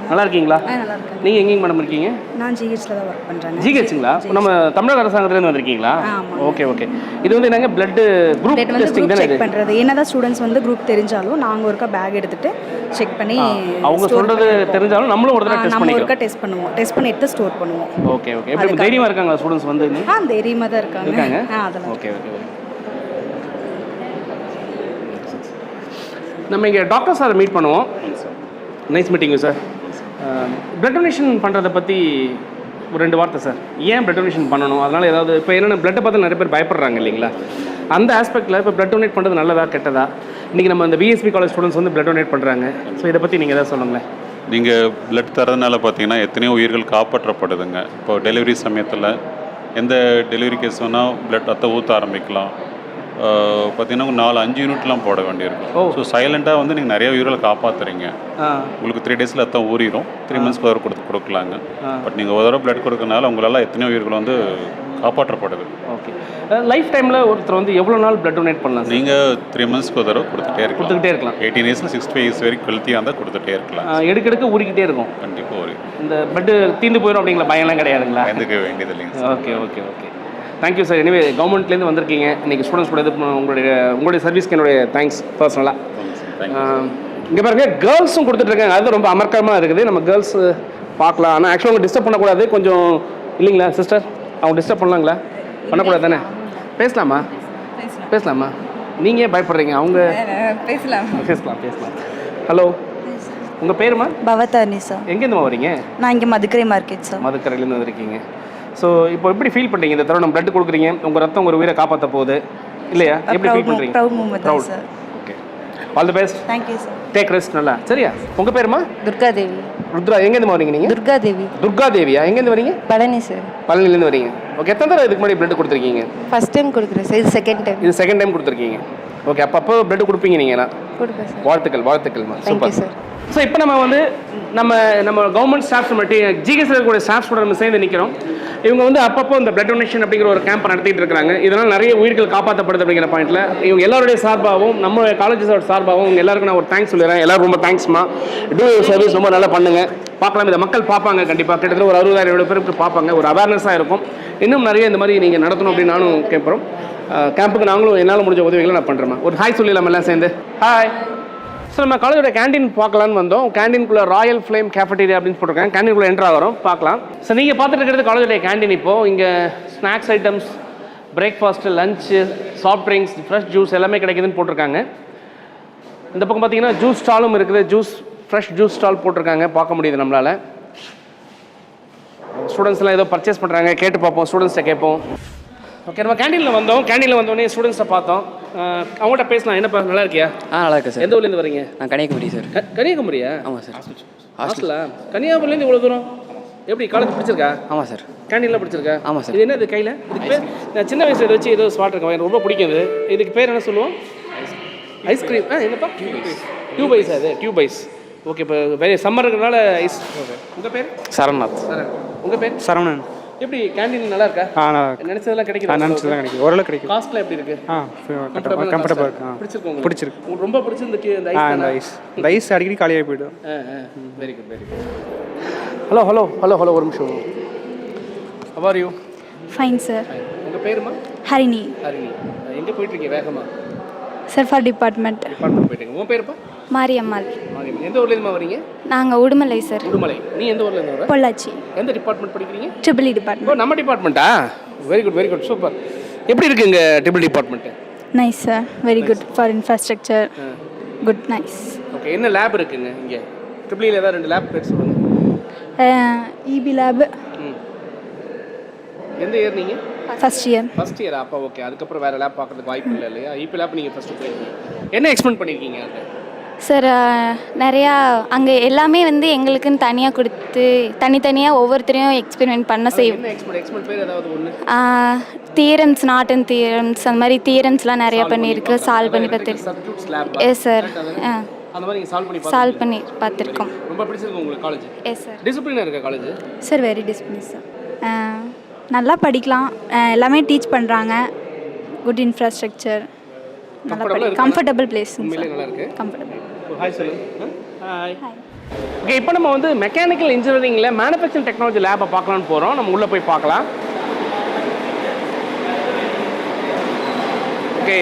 நல்லா இருக்கீங்களா? நல்லா இருக்கேன். நீங்கள் எங்கேங்க மேடம் இருக்கீங்க? நான் ஜிஹெச்சில் தான் ஒர்க் பண்ணுறேன். ஜிஹெச்சுங்களா? நம்ம தமிழக அரசாங்கத்துலேருந்து வந்திருக்கீங்களா? Okay okay. இது வந்து என்னங்க பிளட் குரூப் டெஸ்டிங் தானே? செக் பண்ணுறது. என்னதான் ஸ்டூடெண்ட்ஸ் வந்து குரூப் தெரிஞ்சாலும் நாங்கள் ஒருக்கா பேக் எடுத்துட்டு செக் பண்ணி அவங்க சொல்கிறது தெரிஞ்சாலும் நம்மளும் ஒரு தடவை டெஸ்ட் நம்ம பண்ணிக்கலாம். ஒருக்கா டெஸ்ட் பண்ணுவோம். டெஸ்ட் பண்ணி எடுத்து ஸ்டோர் பண்ணுவோம். Okay okay. எப்படி தைரியமாக இருக்காங்களா ஸ்டூடெண்ட்ஸ் வந்து? தைரியமாக தான் இருக்காங்க. அதெல்லாம் ஓகே ஓகே. நம்ம இங்கே டாக்டர் சார் மீட் பண்ணுவோம். Nice meeting sir. Blood donation பண்ணுறதை பற்றி ஒரு 2 வார்த்தை சார். ஏன் பிளட் டொனேஷன் பண்ணணும்? அதனால் ஏதாவது இப்போ என்னென்ன பிளட்டை பார்த்து நிறைய பேர் பயப்படுறாங்க இல்லைங்களா? அந்த ஆஸ்பெக்டில் இப்போ பிளட் டொனேட் பண்ணுறது நல்லதா கெட்டதா? இன்றைக்கி நம்ம இந்த பிஎஸ்பி காலேஜ் ஸ்டூடெண்ட்ஸ் வந்து பிளட் டொனேட் பண்ணுறாங்க. ஸோ இதை பற்றி நீங்கள் எதாவது சொல்லுங்களேன். நீங்கள் பிளட் தரதுனால பார்த்தீங்கன்னா எத்தனையோ உயிர்கள் காப்பாற்றப்படுதுங்க. இப்போ டெலிவரி சமயத்தில் எந்த டெலிவரி கேஸ் வேணால் பிளட் ரத்த ஊற்ற ஆரம்பிக்கலாம். பார்த்தீங்கன்னா 4-5 யூனிட்லாம் போட வேண்டியிருக்கும். ஸோ சைலண்ட்டாக வந்து நீங்கள் நிறைய உயிர்களை காப்பாற்றுறீங்க. உங்களுக்கு 3 டேஸில் ரத்தம் ஊறிடும். 3 மந்த்ஸ்க்கு ஒரு கொடுக்கலாங்க. பட் நீங்கள் ஒரு தடவை பிளட் கொடுக்கறனால உங்களால் எத்தனையோ உயிர்கள் வந்து காப்பாற்றப்படுது. ஓகே. லைஃப் டைமில் ஒருத்தர் வந்து எவ்வளோ நாள் பிளட் டொனேட் பண்ணலாம்? நீங்கள் 3 மந்த்ஸ்க்கு ஒரு தடவை கொடுத்துட்டே இருக்கலாம். 18 இயர்ஸ் 65 இயர்ஸ் வரைக்கும் ஹெல்த்தியாக இருந்தால் கொடுத்துட்டே இருக்கலாம். எடுக்க ஊறிக்கிட்டே இருக்கும். கண்டிப்பாக ஊறி இந்த பிளட்டு தீர்ந்து போயிடும் அப்படிங்கிற பயம்லாம் கிடையாதுங்களா? எதுக்கு வேண்டியது இல்லைங்க. Okay okay okay. Thank you sir. Anyway கவர்மெண்ட்லேருந்து வந்திருக்கீங்க இன்றைக்கி ஸ்டூடெண்ட்ஸ் கூட இது உங்களுடைய சர்வீஸ்க்கு என்னுடைய தேங்க்ஸ் பர்சனலாக. இங்கே பாருங்க கேர்ள்ஸும் கொடுத்துட்ருக்காங்க, அது ரொம்ப அமர்க்கமாக இருக்குது. நம்ம கேர்ள்ஸ் பார்க்கலாம். ஆனால் ஆக்சுவலாக அவங்க டிஸ்டர்ப் பண்ணக்கூடாது கொஞ்சம் இல்லைங்களா சிஸ்டர்? அவங்க டிஸ்டர்ப் பண்ணலாங்களா? பண்ணக்கூடாது தானே? பேசலாமா? பேசலாமா? நீங்கள் பயப்படுறீங்க, அவங்க பேசலாம். பேசலாம். ஹலோ, உங்கள் பேருமா? பவதானி சார். எங்கேருந்துமா வரீங்க? நான் இங்கே மதுக்கரை மார்க்கெட் சார். மதுக்கரையிலேருந்து வந்திருக்கீங்க. ஸோ இப்போ எப்படி ஃபீல் பண்ணுறீங்க? இந்த தடவை நம்ம பிளட் கொடுக்குறீங்க, உங்கள் ரத்தம் ஒரு உயிரை காப்பாற்ற போகுது இல்லையா? எப்படி ஃபீல் பண்ணுறீங்க? Proud moment sir. Okay, all the best. Thank you sir. Take rest நல்லா. சரியா? உங்கள் பேருமா? துர்காதேவி. ருத்ரா, எங்கேருந்து வரீங்க நீங்கள்? துர்காதேவி. துர்காதேவியா? எங்கேருந்து வரீங்க? பழனி சார். பழனிலேருந்து வரீங்க. ஓகே, எத்தனை தடவை இதுக்கு முன்னாடி பிளட் கொடுத்துருக்கீங்க? ஃபர்ஸ்ட் டைம் கொடுக்குறேன் சார். இது செகண்ட் டைம். இது செகண்ட் டைம் கொடுத்துருக்கீங்க. ஓகே, அப்பப்போ பிளட் கொடுப்பீங்க நீங்களா? கொடுப்பேன் சார். வாழ்த்துக்கள்மா. Thank you super sir. ஸோ இப்போ நம்ம வந்து நம்ம கவர்மெண்ட் ஸ்டாஃப்ஸ் ஜிஹெச்சில் இருக்கக்கூடிய ஸ்டாஃப்ஸ் கூட நம்ம சேர்ந்து நிற்கிறோம். இவங்க வந்து அப்பப்போ இந்த பிளட் டொனேஷன் அப்படிங்கிற ஒரு கேம்ப் நடத்திட்டு இருக்காங்க. இதனால் நிறைய உயிர்கள் காப்பாற்றப்படுது அப்படிங்கிற பாயிண்ட்டில் இவங்க எல்லாருடைய சார்பாகவும் நம்ம காலேஜஸோட சார்பாகவும் இவங்க எல்லாருக்கும் நான் ஒரு தேங்க்ஸ் சொல்லிடுறேன். எல்லாரும் ரொம்ப தேங்க்ஸ்மா. டூ சர்வீஸ் ரொம்ப நல்லா பண்ணுங்க. பார்க்கலாம், இதை மக்கள் பார்ப்பாங்க கண்டிப்பாக. கிட்டத்தட்ட ஒரு 60,000 பேருக்கு பார்ப்பாங்க. ஒரு அவேர்னஸாக இருக்கும். இன்னும் நிறைய இந்த மாதிரி நீங்கள் நடத்தணும் அப்படின்னு நானும் கேட்குறோம். கேம்புக்கு நாங்களும் என்னால் முடிஞ்ச உதவிகளை நான் பண்ணுறேன். ஒரு ஹாய் சொல்லிடலாம் எல்லாம் சேர்ந்து. ஹாய். ஸோ நம்ம காலேஜோட கேண்டீன் பார்க்கலான்னு வந்தோம். கேண்டீனுக்குள்ளே ராயல் ஃப்ளேம் கேஃபட்டீரியா அப்படின்னு போட்டிருக்காங்க. கேண்டீனுக்குள்ளே என்ட்ரு ஆகிறோம், பார்க்கலாம். ஸோ நீங்கள் பார்த்துட்டு இருக்கிறது காலேஜோடைய கேண்டீன். இப்போது இங்கே snacks items, breakfast, lunch, soft drinks, fresh juice எல்லாமே கிடைக்குதுன்னு போட்டிருக்காங்க. இந்த பக்கம் பார்த்தீங்கன்னா ஜூஸ் ஸ்டாலும் இருக்குது. ஃப்ரெஷ் ஜூஸ் ஸ்டால் போட்டிருக்காங்க, பார்க்க முடியுது நம்மளால். ஸ்டூடெண்ட்ஸ்லாம் ஏதோ பர்ச்சேஸ் பண்ணுறாங்க, கேட்டு பார்ப்போம், ஸ்டூடெண்ட்ஸ்ட்டை கேட்போம். ஓகே, நம்ம கேண்டீனில் வந்தோம். கேண்டீனில் வந்தோடனே ஸ்டூடெண்ட்ஸை பார்த்தோம். அவங்கள்ட்ட பேசலாம். என்னப்பா, நல்லா இருக்கியா? நல்லா இருக்கேன் சார். எந்த ஊர்லேருந்து வரீங்க? நான் கன்னியாகுமரி சார். கன்னியாகுமரியா? ஆமாம் சார். ஹாஸ்டலா? கன்னியாகுமரிலேருந்து இவ்வளோ தூரம் எப்படி? காலேஜ் பிடிச்சிருக்கா? ஆமாம் சார். கேண்டீனில் பிடிச்சிருக்கா? ஆமாம் சார். இது என்ன இது கையில்? இதுக்கு பேர் நான் சின்ன வயசில் இதை வச்சு ஏதோ ஸ்பாட் இருக்கேன், எனக்கு ரொம்ப பிடிக்கும் இது. இதுக்கு பேர் என்ன சொல்லுவோம்? ஐஸ்கிரீம். என்னப்பா? Tube ice. அது டியூப் ஐஸ். ஓகே, இப்போ வெரி சம்மர் இருக்கிறனால ஐஸ். உங்கள் பேர்? சரவணநாத். உங்கள் பேர்? சரவணன். எப்படி கேண்டீன் நல்லா இருக்கா? நல்லா நினைச்சதெல்லாம் கிடைக்குது? நினச்சதெல்லாம் கிடைக்கும், ஓரளவு கிடைக்கும். காஸ்ட்லாம் எப்படி இருக்கு? கம்ஃபர்டபுள் இருக்கு. பிடிச்சிருக்கு? பிடிச்சிருக்கு. உங்களுக்கு ரொம்ப பிடிச்சிருந்துக்கு இந்த ஐஸ் அடிக்கடி காலியாகி போய்டும். Very good. ஹலோ ஒரு நிமிஷம். How are you? Fine sir. உங்கள் பேருமா? ஹரிணி. எங்கே போயிட்டுருக்கீங்க வேகமா? சார் ஃபார் டிபார்ட்மெண்ட் போயிட்டீங்க. உங்கள் பேருப்பா? மாரியம்மாள். எந்த ஊர்லேருந்து வரீங்க? நாங்கள் உடுமலை சார். உடுமலை. நீ எந்த ஊர்லேருந்து வர? பொள்ளாச்சி. எந்த டிபார்ட்மெண்ட் படிக்கிறீங்க? Triple department. நம்ம டிபார்ட்மெண்ட்டா? Very good super. எப்படி இருக்குது இங்கே triple department? Nice sir, very good for infrastructure. Good, nice. Okay, என்ன லேப் இருக்குங்க இங்கே? ட்ரிபிளியில் ஏதாவது 2 லேப் பேர் சொல்லுங்கள். EP lab. எந்த இயர் நீங்கள்? First year. First year. அப்போ ஓகே, அதுக்கப்புறம் வேறு லேப் பார்க்குறதுக்கு வாய்ப்பு இல்லை இல்லையா? இபி லேப் நீங்கள் ஃபஸ்ட்டு போயிருக்கீங்க. என்ன எக்ஸ்பெக்ட் பண்ணியிருக்கீங்க அங்கே? சார் நிறையா அங்கே எல்லாமே வந்து எங்களுக்குன்னு தனியாக கொடுத்து தனித்தனியாக ஒவ்வொருத்தரையும் எக்ஸ்பெரிமெண்ட் பண்ண செய்வோம். என்ன எக்ஸ்பெரிமெண்ட் பேர் ஏதாவது ஒன்று? தியரம்ஸ், நாட் அண்ட் தியரம்ஸ், அந்த மாதிரி தியரம்ஸ்லாம் நிறையா பண்ணியிருக்கு, சால்வ் பண்ணி பார்த்துருக்கோம். Yes sir. அந்த மாதிரி நீங்கள் சால்வ் பண்ணி பார்த்துருக்கோம். ரொம்ப பிடிச்சிருக்கு உங்களுக்கு காலேஜ்? S sir. டிசிப்ளினாக இருக்கா college? Sir very discipline sir. நல்லா படிக்கலாம், எல்லாமே டீச் பண்ணுறாங்க. குட் இன்ஃப்ராஸ்ட்ரக்சர், நல்லா கம்ஃபர்டபுள் பிளேஸ். உண்மையிலே நல்லா இருக்கு. கம்ஃபர்டபுள். ஹாய் சொல்லுங்க. ஹாய். ஓகே, இப்போ நம்ம வந்து மெக்கானிக்கல் இன்ஜினியரிங்கில் மேனுஃபேக்சரிங் டெக்னாலஜி லேபை பார்க்கலான்னு போகிறோம். நம்ம உள்ளே போய் பார்க்கலாம். ஓகே,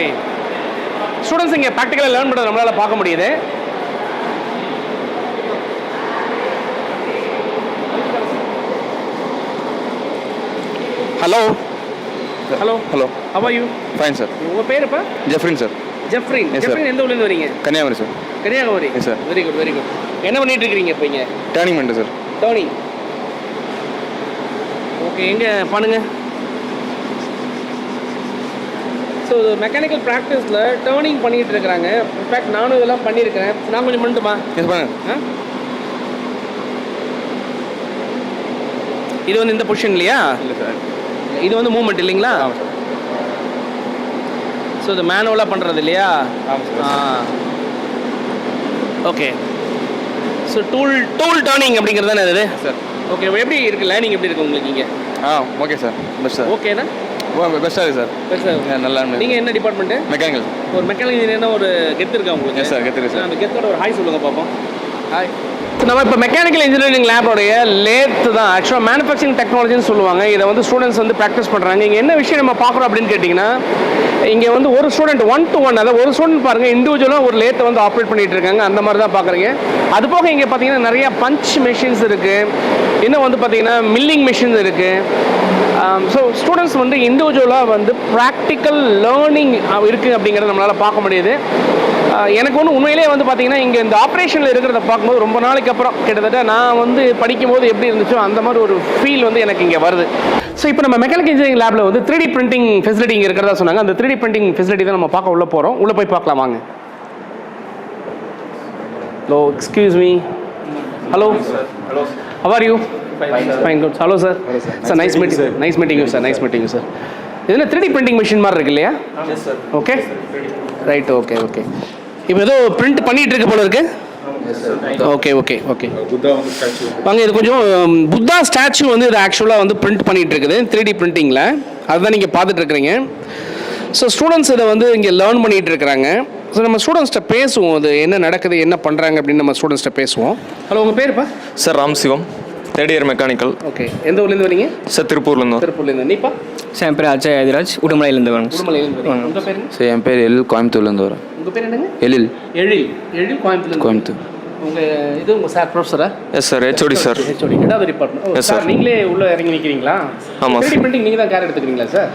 ஸ்டூடெண்ட்ஸ் இங்கே ப்ராக்டிக்கலாக லேர்ன் பண்ணுறது நம்மளால் பார்க்க முடியுது. Hello. How are you? Fine sir. உங்கள் பேர் இப்போ? ஜெஃப்ரின் சார். ஜெஃப்ரின். எந்த ஊர்லேருந்து வரீங்க? Kanyakumari sir. Kanyakumari. Sir very good. என்ன பண்ணிட்டு இருக்கீங்க இப்போ இங்கே? டேர்னிங் பண்ணிட்டு சார். டேர்னிங். ஓகே, எங்கே பண்ணுங்க. ஸோ மெக்கானிக்கல் ப்ராக்டிஸில் டேர்னிங் பண்ணிகிட்டு இருக்கிறாங்க. இன்ஃபேக்ட் நானும் இதெல்லாம் பண்ணியிருக்கிறேன். நான் கொஞ்சம் பண்ணட்டுமா? எஸ் பண்ணுங்க. இது வந்து இந்த பொசிஷன் இல்லையா? இல்லை சார், இது வந்து மூவ்மெண்ட் இல்லைங்களா? ஸோ இது மேனுவலாக பண்ணுறது இல்லையா? ஓகே. ஸோ டூல் டேர்னிங் அப்படிங்கிறது தானே இது சார்? ஓகே, எப்படி இருக்குது லேர்னிங்? எப்படி இருக்குது உங்களுக்கு இங்கே? Okay sir, best sir. ஓகேண்ணா? பெஸ்ட்டாக இருக்குது சார். பெஸ்ட்டாக நல்லா. நீங்கள் என்ன டிபார்ட்மெண்ட்டு? மெக்கானிக்கல். ஒரு மெக்கானிக்கல் இன்ஜினியர்னா ஒரு கெத்து இருக்கா உங்களுக்கு? சார் கெத்து சார். அந்த கெத்தோட ஒரு ஹாய் சொல்லுங்கள் பார்ப்போம். ஹாய். நம்ம இப்போ மெக்கானிக்கல் இன்ஜினியரிங் லேபோடைய லேத் தான் ஆக்சுவலாக மேனுஃபேக்சரிங் டெக்னாலஜின்னு சொல்லுவாங்க. இதை வந்து ஸ்டூடெண்ட்ஸ் வந்து ப்ராக்டிஸ் பண்ணுறாங்க. இங்கே என்ன விஷயம் நம்ம பார்க்குறோம் அப்படின்னு கேட்டிங்கன்னா, இங்கே வந்து ஒரு ஸ்டூடெண்ட் 1-to-1, அதாவது ஒரு ஸ்டூடெண்ட் பாருங்கள் இண்டிவிஜுவலாக ஒரு லேத்தை வந்து ஆப்ரேட் பண்ணிகிட்டு இருக்காங்க. அந்த மாதிரி தான் பார்க்குறீங்க. அது போக இங்கே பார்த்தீங்கன்னா நிறையா பஞ்ச் மெஷின்ஸ் இருக்குது. இன்னும் வந்து பார்த்தீங்கன்னா மில்லிங் மிஷின்ஸ் இருக்குது. ஸோ ஸ்டூடெண்ட்ஸ் வந்து இண்டிவிஜுவலாக வந்து ப்ராக்டிக்கல் லேர்னிங் இருக்குது அப்படிங்கிறத நம்மளால் பார்க்க முடியுது. எனக்கு ஒன்று உண்மையிலே வந்து பார்த்தீங்கன்னா இங்கே இந்த ஆப்ரேஷனில் இருக்கிறத பார்க்கும்போது ரொம்ப நாளைக்கு அப்புறம் கிட்டத்தட்ட நான் வந்து படிக்கும்போது எப்படி இருந்துச்சோ அந்த மாதிரி ஒரு ஃபீல் வந்து எனக்கு இங்கே வருது. ஸோ இப்போ நம்ம மெக்கானிக்கல் இன்ஜினியரிங் லேபில் வந்து 3D பிரிண்டிங் ஃபெசிலிட்டி இங்கே இருக்கிறதா சொன்னாங்க. அந்த 3D பிரிண்டிங் ஃபெசிலிட்டி தான் நம்ம பார்க்க உள்ளே போகிறோம். உள்ளே போய் பார்க்கலாம் வாங்க. Hello, excuse me. Hello, how are you? Fine, good. Hello sir. Sir, nice meeting you sir. Nice meeting you sir. இது 3D printing machine மாதிரி இருக்கு இல்லையா? S sir. Okay right. Okay okay. இப்போ ஏதோ பிரிண்ட் பண்ணிட்டு இருக்க போல இருக்கு. Okay okay okay. வாங்க, இது கொஞ்சம் புத்தா ஸ்டாச்சு வந்து இது ஆக்சுவலாக வந்து பிரிண்ட் பண்ணிட்டு இருக்குது 3D பிரிண்டிங்கில். அதுதான் நீங்கள் பார்த்துட்டு இருக்கிறீங்க. ஸோ ஸ்டூடெண்ட்ஸ் இதை வந்து இங்கே லேர்ன் பண்ணிகிட்டு இருக்கிறாங்க. ஸோ நம்ம ஸ்டூடெண்ட்ஸ்கிட்ட பேசுவோம், அது என்ன நடக்குது என்ன பண்ணுறாங்க அப்படின்னு நம்ம ஸ்டூடெண்ட்ஸ்கிட்ட பேசுவோம். ஹலோ, உங்கள் பேருப்பா? சார் ராம் சிவம், தேர்ட் இயர் மெக்கானிக்கல். ஓகே, எந்த ஊர்லேருந்து வரீங்க? சார் திருப்பூர்லேருந்து. திருப்பூர்லேருந்து. நீப்பா? சார் என் பேர் அஜய் ஆதிராஜ், உடுமலையிலேருந்து வரேன். உடுமலையிலேருந்து வரீங்க. உங்கள் பேருங்க? சார் என் பேர் எழில், கோயம்புத்தூர்லேருந்து வரேன். உங்கள் பேர் என்னங்க? எழில். எழில் கோயம்புத்தூர். கோயம்புத்தூர். உங்கள் சார் ப்ரொஃபஸரா? Yes sir, HOD sir. HOD, ரெண்டாவது டிபார்ட்மெண்ட். Yes sir, sir. நீங்களே உள்ளே இறங்கி நிற்கிறீங்களா? ஆமாம் சார். 3D பிரிண்டிங் நீங்கள் தான் கேர் எடுத்துக்கிறீங்களா சார்?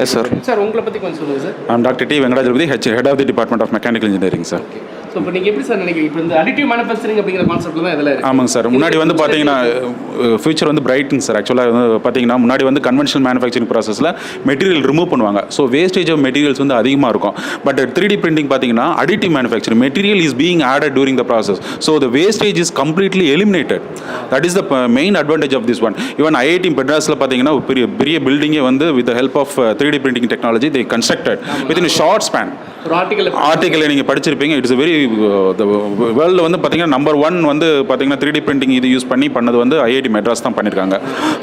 S sir. சார், உங்களை பற்றி கொஞ்சம் சொல்லுங்கள் sir. I'm Dr. T. Venkadajalapathy, head of the Department of Mechanical Engineering, sir. So இப்போ நீங்கள் எப்படி சார் நினைக்கிறீங்க? இப்போ இந்த அடிட்டிவ் மேனுஃபேக்சரிங் அப்படிங்கிற கான்செப்ட்ல தான் இதில் இருக்குது. ஆமாங்க சார். முன்னாடி வந்து பார்த்தீங்கன்னா ஃபியூச்சர் வந்து பிரைட்டுங்க சார். ஆக்சுவலாக வந்து பார்த்தீங்கன்னா முன்னாடி வந்து கன்வென்ஷனல் மேனுஃபேக்சரிங் ப்ராசஸில் மெட்டீரியல் ரிமூவ் பண்ணுவாங்க. ஸோ வேஸ்டேஜ் ஆஃப் மெட்டீரியல்ஸ் வந்து அதிகமாக இருக்கும். பட் 3D பிரிண்டிங் பார்த்தீங்கன்னா additive manufacturing, material is being added during the process. So the wastage is completely eliminated. That is the main advantage of this one. Even IIT மெட்ராஸில் பார்த்தீங்கன்னா பெரிய பில்டிங்கே வந்து with help of 3D printing technology they constructed within short span. ஆர்டிக்கலை நீங்கள் படிச்சிருப்பீங்க. It's very வேர்ல்டில் வந்து பார்த்தீங்கன்னா நம்பர் 1 வந்து பார்த்தீங்கன்னா 3D பிரிண்டிங் இது யூஸ் பண்ணது வந்து ஐஐடி மெட்ராஸ் தான் பண்ணியிருக்காங்க.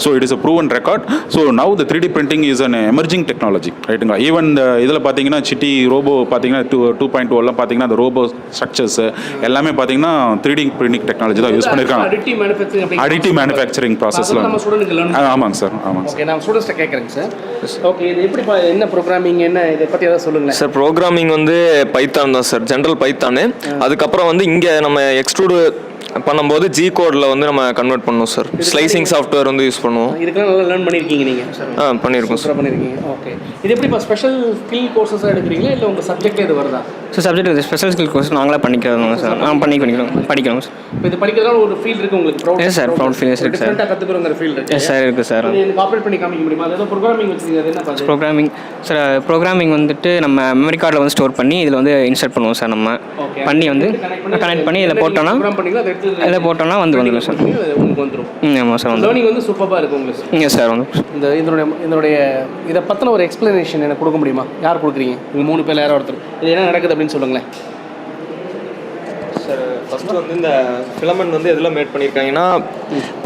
So it is a proven record. So now the 3D printing is an emerging technology, ரைட்டுங்களா? ஈவன் இந்த இதில் பார்த்தீங்கன்னா சிட்டி ரோபோ பார்த்தீங்கன்னா 2.0 பார்த்தீங்கன்னா அந்த ரோபோ ஸ்ட்ரக்சர்ஸ் எல்லாமே பார்த்தீங்கன்னா 3D பிரிண்டிங் டெக்னாலஜி தான் யூஸ் பண்ணியிருக்காங்க. அடிட்டிவ் மேனுஃபேக்சரிங் ப்ராசஸில். ஆமாங்க சார், ஆமாங்க சார். நான் ஸ்டூடெண்ட்ஸ்ட்ட கேட்குறேங்க சார். ஓகே, இது எப்படி என்ன ப்ரோக்ராமிங் என்ன இதை பற்றி ஏதாவது சொல்லுங்களேன் சார். ப்ரோக்ராமிங் வந்து பைத்தான் தான் சார், ஜென்ரல் பைத்தானு. அதுக்கப்புறம் வந்து இங்கே நம்ம எக்ஸ்ட்ரூடு பண்ணும்போது ஜி கோடில் வந்து நம்ம கன்வெர்ட் பண்ணுவோம் சார். ஸ்லைசிங் சாஃப்ட்வேர் வந்து யூஸ் பண்ணுவோம். இதுக்கெல்லாம் நல்லா லேர்ன் பண்ணியிருக்கீங்க நீங்கள்? பண்ணியிருக்கோம் சார். பண்ணியிருக்கீங்க. ஓகே, இது எப்படி இப்போ ஸ்பெஷல் ஸ்கில் கோர்சஸாக எடுக்கிறீங்களா இல்லை உங்கள் சப்ஜெக்ட் இது வருதா? So subject special skill course நாங்களே பண்ணிக்கிறோம் சார். படிக்கிறோம் சார். இப்போ இது படிக்கிறதால ஒரு ஃபீல் இருக்குது உங்களுக்கு? Proud. Yes sir, proud feel இருக்குது சார். டிஃப்ரெண்ட்டாக கற்றுக்குறோங்கிற ஃபீல் இருக்குது. எஸ் சார், இருக்குது சார். நீங்கள் ஆப்ரேட் பண்ணி காமிக்க முடியுமா? அது ஏதோ ப்ரோக்ராமிங் வச்சுருக்கீங்க, அது என்ன பண்ணுறது? ப்ரோக்ராமிங் சார், ப்ரோக்ராமிங் வந்துட்டு நம்ம மெமரி கார்டில் வந்து ஸ்டோர் பண்ணி இதில் வந்து இன்சர்ட் பண்ணுவோம் சார். நம்ம பண்ணி வந்து கனெக்ட் பண்ணி இதில் போட்டோன்னா வந்துடும் சார். உங்களுக்கு வந்துடும். ஆமாம் சார். லேர்னிங் வந்து சூப்பராக இருக்கும் உங்களுக்கு. Yes sir. வந்து இதனுடைய இதை பற்றின ஒரு எக்ஸ்பிளனேஷன் எனக்கு கொடுக்க முடியுமா? யார் கொடுக்குறீங்க? உங்கள் 3 பேர் யாரோ ஒருத்தர் இது என்ன நடக்குது அப்படின்னு சொல்லுங்களேன் சார். ஃபஸ்ட்டு வந்து இந்த ஃபிலமெண்ட் வந்து எதில் மேட் பண்ணியிருக்காங்கன்னா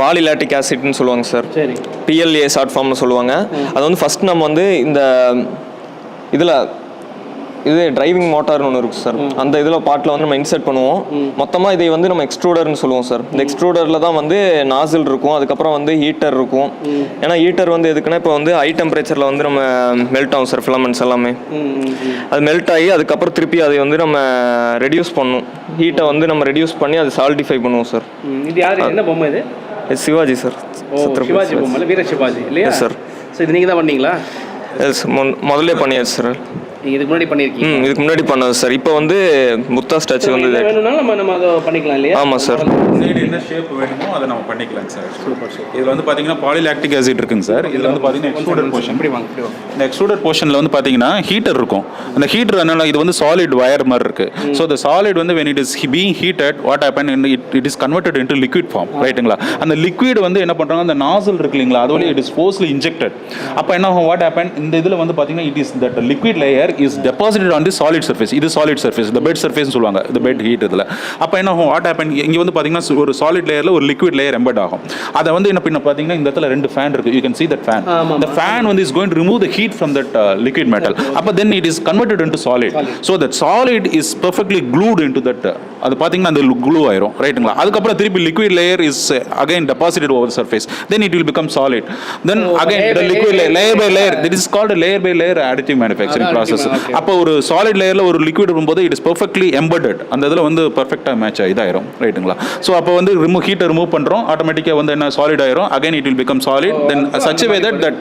பாலிலாட்டிக் ஆசிட்னு சொல்லுவாங்க சார். சரி. PLA ஷார்ட் ஃபார்ம்னு சொல்லுவாங்க. அது வந்து ஃபஸ்ட் நம்ம வந்து இந்த இதில் டிரைவிங் மோட்டார்னு ஒன்று இருக்குது சார். அந்த இதில் பார்ட்டில் வந்து நம்ம இன்சர்ட் பண்ணுவோம். மொத்தமாக இதை வந்து நம்ம எக்ஸ்ட்ரூடர்னு சொல்லுவோம் சார். இந்த எக்ஸ்ட்ரூடரில் தான் வந்து நாசில் இருக்கும், அதுக்கப்புறம் வந்து ஹீட்டர் இருக்கும். ஏன்னா ஹீட்டர் வந்து எதுக்குன்னா இப்போ வந்து ஹை டெம்பரேச்சரில் வந்து நம்ம மெல்ட் ஆகும் சார் ஃபிலமெண்ட்ஸ் எல்லாமே. அது மெல்ட் ஆகி அதுக்கப்புறம் திருப்பி அதை வந்து நம்ம ரெடியூஸ் பண்ணணும். ஹீட்டை வந்து நம்ம ரெடியூஸ் பண்ணி அதை சால்டிஃபை பண்ணுவோம் சார். இது யார், என்ன பொம்மை இது? சிவாஜி சார். சிவாஜி பொம்மை, வீர சிவாஜி இல்லையா சார்? ஸோ இது நீங்கள் தான் பண்ணீங்களா? எஸ், முதல்ல பண்ணியாச்சு சார். நீங்கள் இதுக்கு முன்னாடி பண்ணியிருக்கீங்க? இதுக்கு முன்னாடி பண்ணது சார். இப்போ வந்து புத்தா ஸ்டாச்சு வந்து வேணும்னாலும் நம்ம அதை பண்ணிக்கலாம் இல்லையா? ஆமாம் சார். சைடு என்ன ஷேப் வேணுமோ அதை நம்ம பண்ணிக்கலாம் சார். சூப்பர். இதில் வந்து பார்த்தீங்கன்னா பாலிலாக்டிக் ஆசிட் இருக்குங்க சார். இதில் வந்து பார்த்தீங்கன்னா எக்ஸ்ட்ரூடட் போர்ஷன். இந்த எக்ஸ்ட்ரூடட் போர்ஷனில் வந்து பார்த்தீங்கன்னா ஹீட்டர் இருக்கும். அந்த ஹீட்டர் என்னன்னா இது வந்து சாலிட் வயர் மாதிரி இருக்கு. ஸோ the solid வந்து when it is being heated what happen it is converted into liquid form, ரைட்டுங்களா? அந்த லிக்விட் வந்து என்ன பண்ணுறாங்க, அந்த நாசல் இருக்கு இல்லைங்களா, அது வழி it is forcefully injected. அப்போ என்ன ஆகும், what happen, இந்த இதில் வந்து பார்த்தீங்கன்னா it is that liquid layer is deposited on the solid surface. இது சாலிட் சர்ஃபேஸ், இந்த பெட் சர்ஃபேஸ்னு சொல்லுவாங்க, இந்த பெட் ஹீட் இதில். அப்போ என்ன ஆகும், வாட் ஹேப்பன், இங்கே வந்து பார்த்தீங்கன்னா ஒரு சாலிட் லேயரில் ஒரு லிக்விட் லேயர் எம்பெட் ஆகும். அதை வந்து என்ன பண்ண பார்த்தீங்கன்னா இந்த இடத்துல 2 ஃபேன் இருக்குது. You can see that fan. The fan வந்து is going to remove the heat from that liquid metal. அப்போ then it is converted into solid. So that solid is perfectly glued into that. அது பார்த்தீங்கன்னா அந்த glue ஆயிரும், ரைட்டுங்களா? அதுக்கப்புறம் திருப்பி liquid layer is again deposited over the surface. Then it will become solid. Then again the liquid layer by layer. This is called a layer by layer additive manufacturing process. அப்போ ஒரு solid layerல ஒரு liquid வரும்போது it is perfectly embedded. அந்த இதில் வந்து பர்ஃபெக்டாக match இதாயிரும், ரைட்டுங்களா? ஸோ அப்போ வந்து ஹீட்டை ரிமூவ் பண்ணுறோம், ஆட்டோமேட்டிக்காக வந்து என்ன சாலிட் ஆயிரும். Again it will become solid. Then such a way that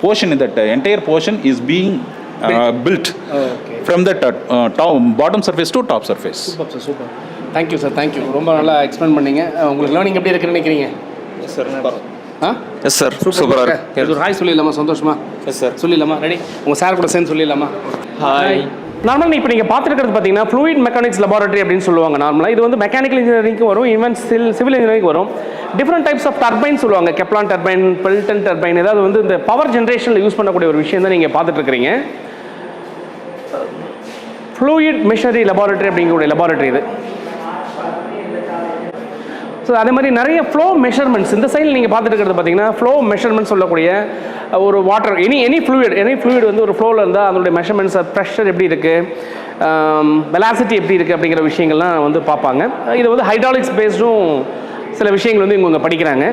portion, that entire portion is being built from the bottom surface to top surface. Super. Thank you sir, thank you. ரொம்ப நல்லா எக்ஸ்பிளைன் பண்ணீங்க. உங்களுக்கு learning எப்படி இருக்குன்னு நினைக்கிறீங்க? Yes sir. Yes sir, சூப்பராக இருக்கு. ஒரு ஹாய் சொல்லிடலாமா? சந்தோஷமா? எஸ் சார் சொல்லிடலாமா? ரெடி? உங்கள் சார் கூட சேர்ந்து சொல்லிடலாமா? ஹாய். நார்மலாக இப்போ நீங்கள் பார்த்துருக்கிறது பார்த்தீங்கன்னா ஃப்ளூயிட் மெக்கானிக்ஸ் லெபார்ட்டரி அப்படின்னு சொல்லுவாங்க. நார்மலாக இது வந்து மெக்கானிக்கல் இன்ஜினியரிங்க்கு வரும், ஈவன் சிவில் இன்ஜினியரிங் வரும். டிஃப்ரெண்ட் டைப்ஸ் ஆஃப் டர்பைன் சொல்லுவாங்க, கெப்லான் டர்பைன், பெல்டன் டர்பைன், ஏதாவது வந்து இந்த பவர் ஜென்ரேஷனில் யூஸ் பண்ணக்கூடிய ஒரு விஷயம் தான் நீங்கள் பார்த்துட்டு இருக்கிறீங்க. ஃப்ளூயிட் மிஷனரி லெபார்ட்டரி அப்படிங்கக்கூடிய லெபார்ட்டரி இது. ஸோ அதே மாதிரி நிறைய ஃப்ளோ மெஷர்மெண்ட்ஸ் இந்த சைடில் நீங்கள் பார்த்துட்டு இருக்கிறது பார்த்தீங்கன்னா ஃப்ளோ மெஷர்மெண்ட்ஸ் சொல்லக்கூடிய ஒரு வாட்டர் எனி ஃப்ளூயிட் வந்து ஒரு ஃப்ளோவில் இருந்தால் அதனுடைய மெஷர்மெண்ட்ஸ், ப்ரெஷர் எப்படி இருக்குது, வெலாசிட்டி எப்படி இருக்குது அப்படிங்கிற விஷயங்கள்லாம் வந்து பார்ப்பாங்க. இது வந்து ஹைட்ராலிக்ஸ் பேஸ்டும் சில விஷயங்கள் வந்து இவங்க படிக்கிறாங்க.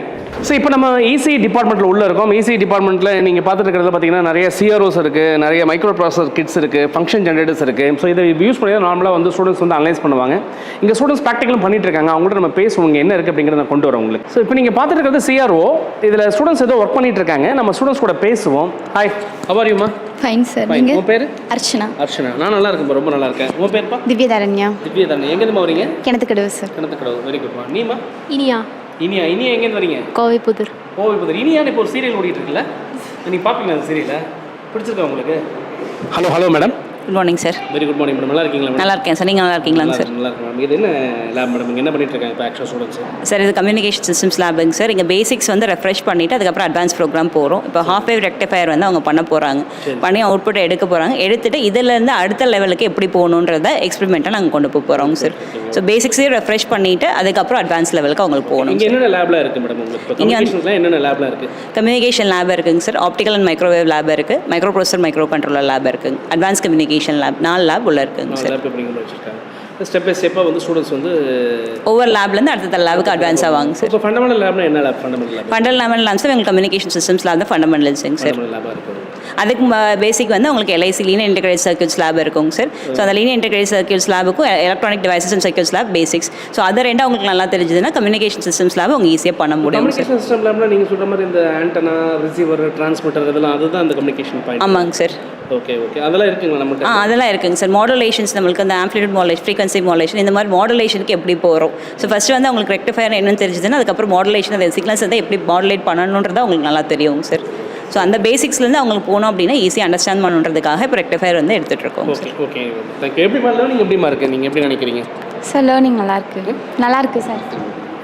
ஸோ இப்போ நம்ம இசி டிபார்ட்மெண்ட்டில் உள்ளே இருக்கோம். இசி டிபார்ட்மெண்ட்டில் நீங்கள் பார்த்துட்டு இருக்கிறது பார்த்தீங்கன்னா நிறைய சிஆர்ஓஸ் இருக்குது, நிறைய மைக்ரோ ப்ராசஸர் கிட்ஸ் இருக்குது, ஃபங்க்ஷன் ஜென்ரேட்டர்ஸ் இருக்குது. ஸோ இதை யூஸ் பண்ணி நார்மலாக வந்து ஸ்டூடெண்ட்ஸ் வந்து அனலைஸ் பண்ணுவாங்க. இங்கே ஸ்டூடெண்ட்ஸ் ப்ராக்டிக்கலும் பண்ணிட்டு இருக்காங்க. அவங்கள்ட்ட நம்ம பேசுவோங்க என்ன இருக்குது அப்படிங்கிறத நான் கொண்டு வரேன் உங்களுக்கு. ஸோ இப்போ நீங்கள் பார்த்துட்டு இருக்கிறது சிஆர்ஓ. இதில் ஸ்டூடெண்ட்ஸ் ஏதோ ஒர்க் பண்ணிட்டு இருக்காங்க. நம்ம ஸ்டூடெண்ட்ஸ் கூட பேசுவோம். ஹாய், ஹவ் ஆர் யூமா? Fine sir. உங்கள் பேர்? அர்ச்சனா. அர்ச்சனா. நான் நல்லா இருக்கேன், ரொம்ப நல்லா இருக்கேன். உங்கள் பேர்ப்பா? திவ்யதாரண்யா. திவ்யதாரண்யா. எங்கேருந்து வரீங்க? கிணத்துக்கடவு சார். கிணத்துக்கடவு. வெரி குட்மா. நீமா? இனியா. இனியா எங்கேருந்து வரீங்க? கோவைப்புதூர். இனியான்னு இப்போ ஒரு சீரியல் ஓடிட்டு இருக்குல்ல, நீங்கள் பார்ப்பீங்களா அந்த சீரியலை? பிடிச்சிருக்கா உங்களுக்கு? Hello madam. Good morning sir. Very good morning madam. நல்லா இருக்கீங்களா மேடம்? நல்லா இருக்கேன் சார். நீங்கள் நல்லா இருக்கீங்களாங்க சார்? நல்லா இருக்கேன் மேடம். இது என்ன லேப் மேடம்? இங்கே என்ன பண்ணிட்டு இருக்காங்க இப்போ ஆக்சுவல் ஸ்டூடெண்ட்ஸ்? சார் இது கம்யூனிகேஷன் சிஸ்டம்ஸ் லேபுங்க சார். இங்கே பேசிக்ஸ் வந்து ரெஃப்ரெஷ் பண்ணிவிட்டு அதுக்கப்புறம் அட்வான்ஸ் ப்ரோக்ராம் போகிறோம். இப்போ ஹாஃப் வேவ் ரெக்டிஃபயர் வந்து அவங்க பண்ண போகிறாங்க, பண்ணி அவுட்புட்டை எடுக்க போகிறாங்க. எடுத்துகிட்டு இதிலேருந்து அடுத்த லெவலுக்கு எப்படி போகணுன்றத எக்ஸ்பெரிமெண்ட்டாக நாங்கள் கொண்டு போகிறோங்க சார். ஸோ பேசிக்ஸையும் ரெஃப்ரெஷ் பண்ணிவிட்டு அதுக்கப்புறம் அட்வான்ஸ் லெவலுக்கு அவங்களுக்கு போகணும். இங்கே என்னென்ன லேப்லாம் இருக்குது மேடம் உங்களுக்கு? இங்கே என்னென்ன லேப்லாம் இருக்குது? கம்யூனிகேஷன் லேப் இருக்குங்க sir, optical and microwave lab இருக்குது, microprocessor microcontroller lab இருக்குங்க, அட்வான்ஸ் கம்யூனிகேஷன் லேப் 4 லேப் உள்ள இருக்குங்க சார். ஸ்டெப் பை ஸ்டெப்பாக வந்து ஸ்டூடெண்ட்ஸ் வந்து ஒவ்வொரு லேப்லேருந்து அடுத்த லேபுக்கு அட்வான்ஸ் ஆவாங்க சார். இப்போ ஃபண்டமெண்டல் லேப்னா என்ன லேப்? ஃபண்டமெண்டல் லேப்ஸ் எங்களுக்கு கம்யூனிகேஷன் சிஸ்டம்ஸ் லேப் தான் ஃபண்டமெண்டல்ஸுங்க சார். அதுக்கு பேசிக் வந்து உங்களுக்கு LIC linear integrated circuits lab இருக்குங்க சார். ஸோ அந்த லீனியர் இன்டெகிரேட்டட் சர்க்யூட்ஸ் லேபுக்கும் electronic devices and circuits lab basics. So அது ரெண்டும் உங்களுக்கு நல்லா தெரிஞ்சதுன்னா கம்யூனிகேஷன் சிஸ்டம்ஸ் லேப் அவங்க ஈஸியாக பண்ண முடியும். கம்யூனிகேஷன் சிஸ்டம் லேப்னா நீங்கள் சொல்கிற மாதிரி இந்த ஆண்டனா, ரிசீவர், டிரான்ஸ்மிட்டர் இதெல்லாம் அதுதான் அந்த கம்யூனிகேஷன் பாயிண்ட். ஆமாங்க சார். ஓகே அதெல்லாம் இருக்குங்களா நமக்கு? அதெல்லாம் இருக்குங்க சார். மாடுலேஷன்ஸ் நம்மளுக்கு அந்த ஆம்ப்ளிட்யூட் மாடுலேஷன், ஃப்ரீக்வன்சி மாடுலேஷன், இந்த மாதிரி மாடுலேஷனுக்கு எப்படி போகிறோம். ஸோ ஃபஸ்ட்டு வந்து அவங்களுக்கு ரெக்டிஃபயர் என்னன்னு தெரிஞ்சதுன்னா அதுக்கப்புறம் மாடுலேஷன், அந்த சிக்னல்ஸ் வந்து எப்படி மாடுலேட் பண்ணணுன்றதை அவங்களுக்கு நல்லா தெரியும் சார். ஸோ அந்த பேசிக்ஸ்லேருந்து அவங்களுக்கு போனோம் அப்படின்னா ஈஸியாக அண்டர்ஸ்டாண்ட் பண்ணுறதுக்காக இப்போ ரெக்டிஃபயர் வந்து எடுத்துகிட்டு இருக்கோம். Okay thank you. எப்படி லேர்னிங் எப்படிமா இருக்குது? நீங்கள் எப்படி நினைக்கிறீங்க சார்? லேர்னிங் நல்லா இருக்கு சார்.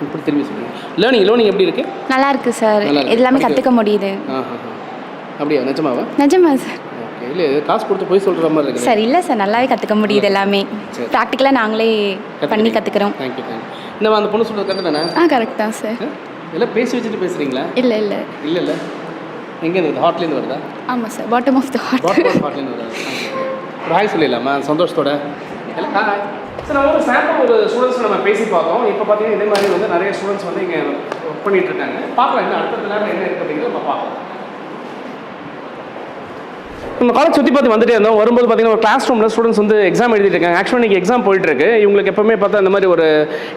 இப்படி திரும்பி சொல்லுங்கள். லேர்னிங் எப்படி இருக்குது? நல்லா இருக்கு சார். எல்லாமே கற்றுக்க முடியுது. அப்படியா? நிஜமாவா? நிஜமா சார். ஓகே. இல்லை காசு கொடுத்து போய் சொல்கிற மாதிரி இருக்குது சார். இல்லை சார், நல்லாவே கற்றுக்க முடியுது. எல்லாமே ப்ராக்டிக்கலாக நாங்களே பண்ணி கற்றுக்குறோம். தேங்க்யூ. இந்த அந்த பொண்ணு சொல்கிறது கரெக்ட் தானே? கரெக்ட் தான் சார். எல்லாம் பேசி வச்சுட்டு பேசுகிறீங்களா? இல்லை எங்கேருந்து? ஹாட்லேருந்து வருதா? ஆமாம் சார், பாட்டம் ஆஃப் த ஹாட்லேருந்து வருதா? ஒரு ஹாய் சொல்லிடலாமா சந்தோஷத்தோட? Hi sir. நம்ம ஒரு சாம்பிள் ஒரு ஸ்டூடெண்ட்ஸ் நம்ம பேசி பார்த்தோம். இப்போ பார்த்தீங்கன்னா இதே மாதிரி வந்து நிறைய ஸ்டூடெண்ட்ஸ் வந்து இங்கே ஒர்க் பண்ணிட்டு இருக்காங்க. பார்க்கலாம் இன்னும் அடுத்த லேபில் என்ன இருக்குது அப்படிங்கிறத நம்ம பார்க்கலாம். நம்ம காலேஜ் சுற்றி பார்த்து வந்துட்டே இருந்தோம். வரும்போது பார்த்தீங்கன்னா ஒரு கிளாஸ் ரூமில் ஸ்டூடெண்ட்ஸ் வந்து எக்ஸாம் எழுதிட்டு இருக்காங்க. ஆக்சுவலாக இன்றைக்கி எக்ஸாம் போயிட்டுருக்கு. இவங்களுக்கு எப்பவுமே பார்த்தா இந்த மாதிரி ஒரு